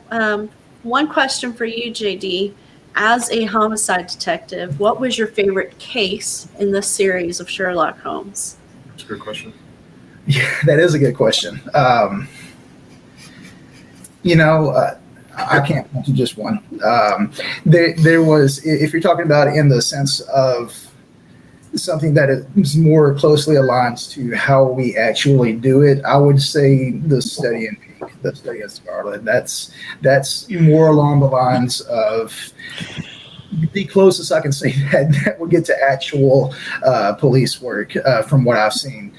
One question for you, JD. As a homicide detective, what was your favorite case in this series of Sherlock Holmes? That's a good question. Yeah, that is a good question. I can't point to just one. There was, if you're talking about it in the sense of something that is more closely aligned to how we actually do it, I would say the study in pink, the study of Scarlet. That's more along the lines of the closest I can say that would get to actual police work from what I've seen.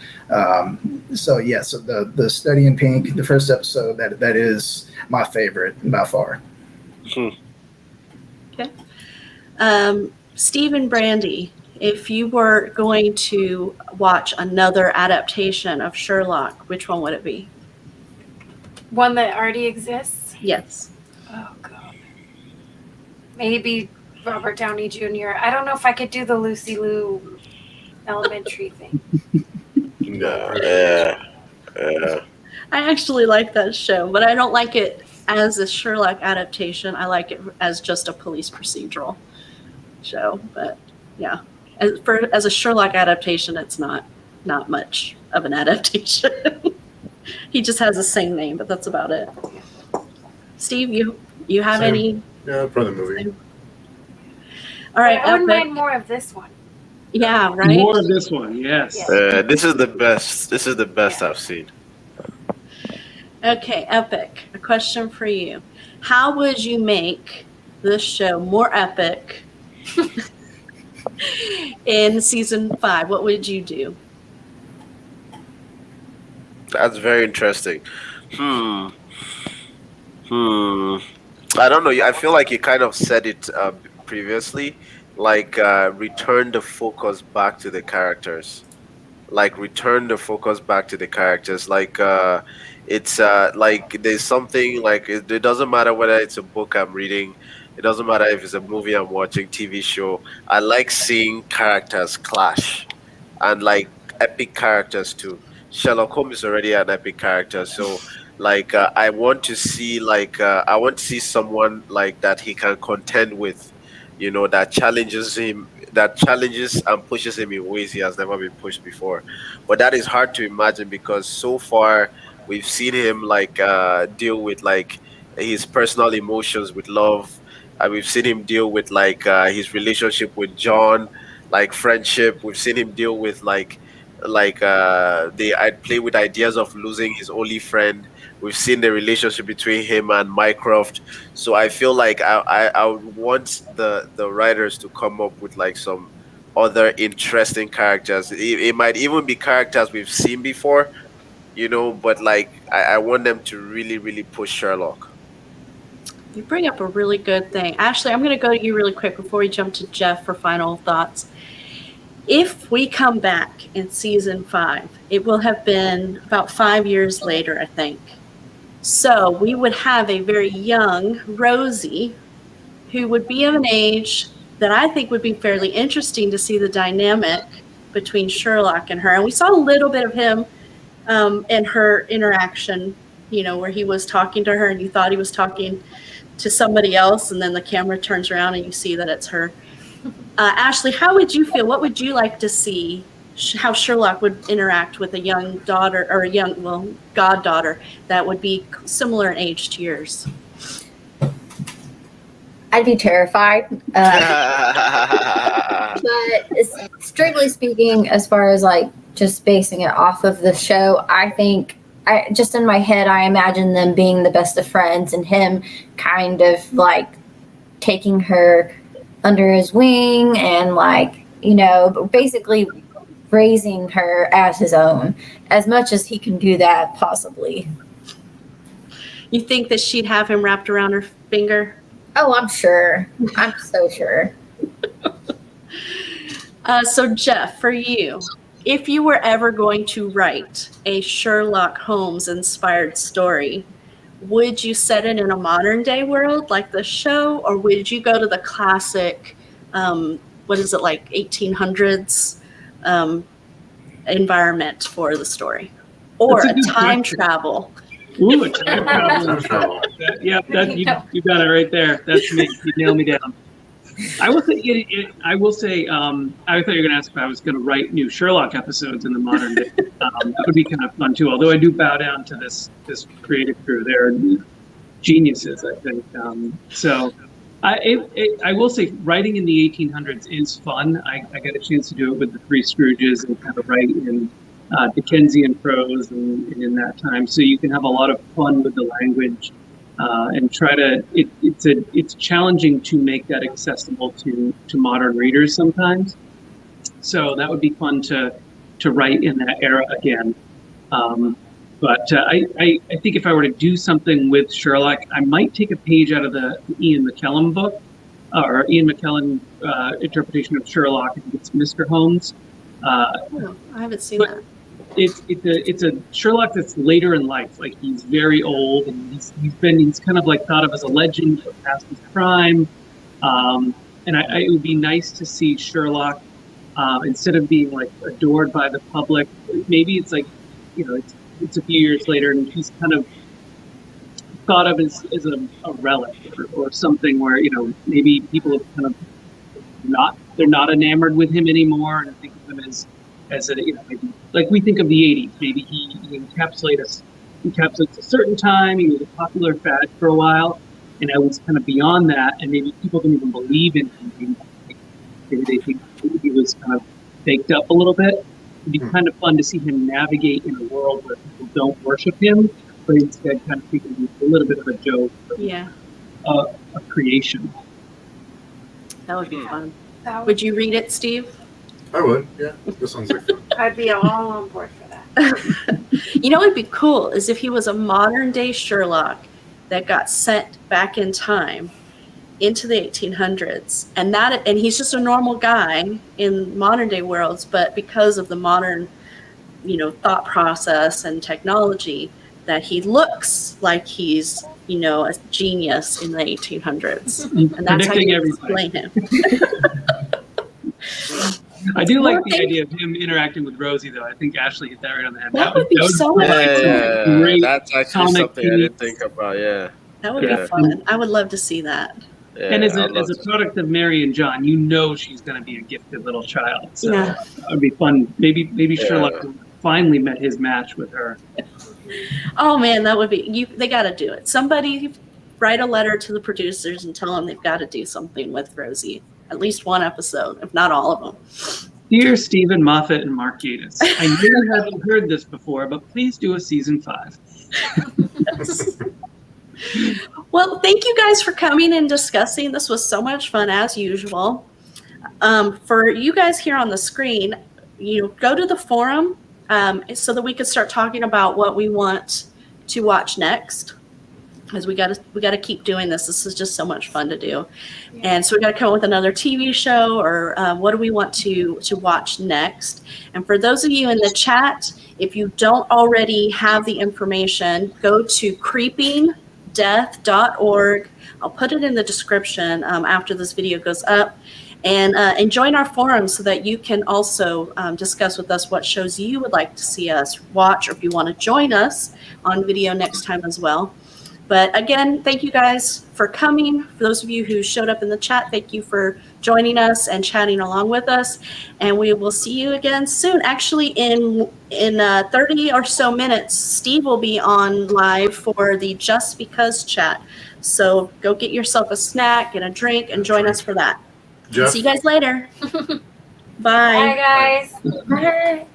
So the study in pink, the first episode, that is my favorite by far. Okay. Steve and Brandy, if you were going to watch another adaptation of Sherlock, which one would it be? One that already exists. Yes. Oh god. Maybe Robert Downey Jr. I don't know if I could do the Lucy Liu elementary thing. No, yeah. I actually like that show, but I don't like it as a Sherlock adaptation. I like it as just a police procedural show. But yeah, as a Sherlock adaptation, it's not much of an adaptation. He just has the same name, but that's about it. Steve, you have Same. any? Yeah, probably the movie. All right, I wouldn't Epic. mind more of this one. Yeah, right. More of this one, yes. This is the best. This is the best I've seen. Okay, Epic. A question for you: how would you make this show more epic in season 5? What would you do? That's very interesting. I don't know. I feel like you kind of said it previously. Like return the focus back to the characters. Like return the focus back to the characters. Like it's like there's something like it doesn't matter whether it's a book I'm reading. It doesn't matter if it's a movie I'm watching, TV show. I like seeing characters clash, and like epic characters too. Sherlock Holmes is already an epic character, so like I want to see I want to see someone like that he can contend with, that challenges him, that challenges and pushes him in ways he has never been pushed before. But that is hard to imagine because so far we've seen him like deal with like his personal emotions with love. We've seen him deal with like his relationship with John, like friendship. We've seen him deal with I'd play with ideas of losing his only friend. We've seen the relationship between him and Mycroft. So I feel like I would want the writers to come up with like some other interesting characters. It might even be characters we've seen before, but like I want them to really, really push Sherlock. You bring up a really good thing. Ashley, I'm going to go to you really quick before we jump to Jeff for final thoughts. If we come back in season 5, it will have been about 5 years later, I think. So we would have a very young Rosie who would be of an age that I think would be fairly interesting to see the dynamic between Sherlock and her. And we saw a little bit of him and her interaction, where he was talking to her and you thought he was talking to somebody else, and then the camera turns around and you see that it's her. Ashley, how would you feel? What would you like to see how Sherlock would interact with a young daughter or goddaughter that would be similar in age to yours? I'd be terrified. But strictly speaking, as far as like just basing it off of the show, I think just in my head, I imagine them being the best of friends and him kind of like taking her under his wing and basically raising her as his own as much as he can do that possibly. You think that she'd have him wrapped around her finger? Oh, I'm sure. I'm so sure. So Jeff, for you, if you were ever going to write a Sherlock Holmes inspired story, would you set it in a modern day world like the show, or would you go to the classic, 1800s environment for the story? Or a time travel? Ooh, a time travel. You got it right there. That's me. You nailed me down. I will say. I thought you were going to ask if I was going to write new Sherlock episodes in the modern day. That would be kind of fun too. Although I do bow down to this creative crew. They're geniuses, I think. I will say writing in the 1800s is fun. I got a chance to do it with the Three Scrooges and kind of write in Dickensian prose and in that time. So you can have a lot of fun with the language. And try to. It's challenging to make that accessible to modern readers sometimes. So that would be fun to write in that era again. But I think if I were to do something with Sherlock, I might take a page out of the Ian McKellen book, or Ian McKellen interpretation of Sherlock. I think it's Mr. Holmes. I haven't seen that. It's a Sherlock that's later in life. Like he's very old and he's kind of like thought of as a legend past his prime. And it would be nice to see Sherlock instead of being like adored by the public. Maybe it's like it's a few years later and he's kind of thought of as a relic or something where maybe people have kind of they're not enamored with him anymore and think of him as maybe like we think of the 80s. Maybe he encapsulates a certain time. He was a popular fad for a while, and I was kind of beyond that. And maybe people didn't even believe in him. Maybe they think he was kind of faked up a little bit. It'd be kind of fun to see him navigate in a world where people don't worship him, but instead kind of think he's a little bit of a joke. A creation. That would be fun. Would you read it, Steve? I would, yeah. That sounds like fun. I'd be all on board for that. What would be cool is if he was a modern day Sherlock that got sent back in time into the 1800s, and he's just a normal guy in modern day worlds, but because of the modern, thought process and technology, that he looks like he's a genius in the 1800s, and that's how you explain him. I do like the idea of him interacting with Rosie, though. I think Ashley hit that right on the head. That would be so much fun. Great. That's actually something I didn't think about. Yeah, that would be fun. I would love to see that. Yeah, and as a product of Mary and John, she's going to be a gifted little child. So that would be fun. Maybe Sherlock finally met his match with her. Oh man, that would be. They got to do it. Somebody write a letter to the producers and tell them they've got to do something with Rosie. At least one episode, if not all of them. Dear Stephen Moffat and Mark Gatiss, I know you haven't heard this before, but please do a season 5. Well, thank you guys for coming and discussing. This was so much fun as usual. For you guys here on the screen, go to the forum so that we can start talking about what we want to watch next. Because we got to keep doing this. This is just so much fun to do, and so we got to come up with another TV show or what do we want to watch next. And for those of you in the chat, if you don't already have the information, go to creepingdeath.org. I'll put it in the description after this video goes up, and join our forum so that you can also discuss with us what shows you would like to see us watch, or if you want to join us on video next time as well. But again, thank you guys for coming. For those of you who showed up in the chat, thank you for joining us and chatting along with us. And we will see you again soon. Actually, in 30 or so minutes, Steve will be on live for the Just Because chat. So go get yourself a snack and a drink and join us for that. Jeff? See you guys later. Bye. Bye, guys. Bye.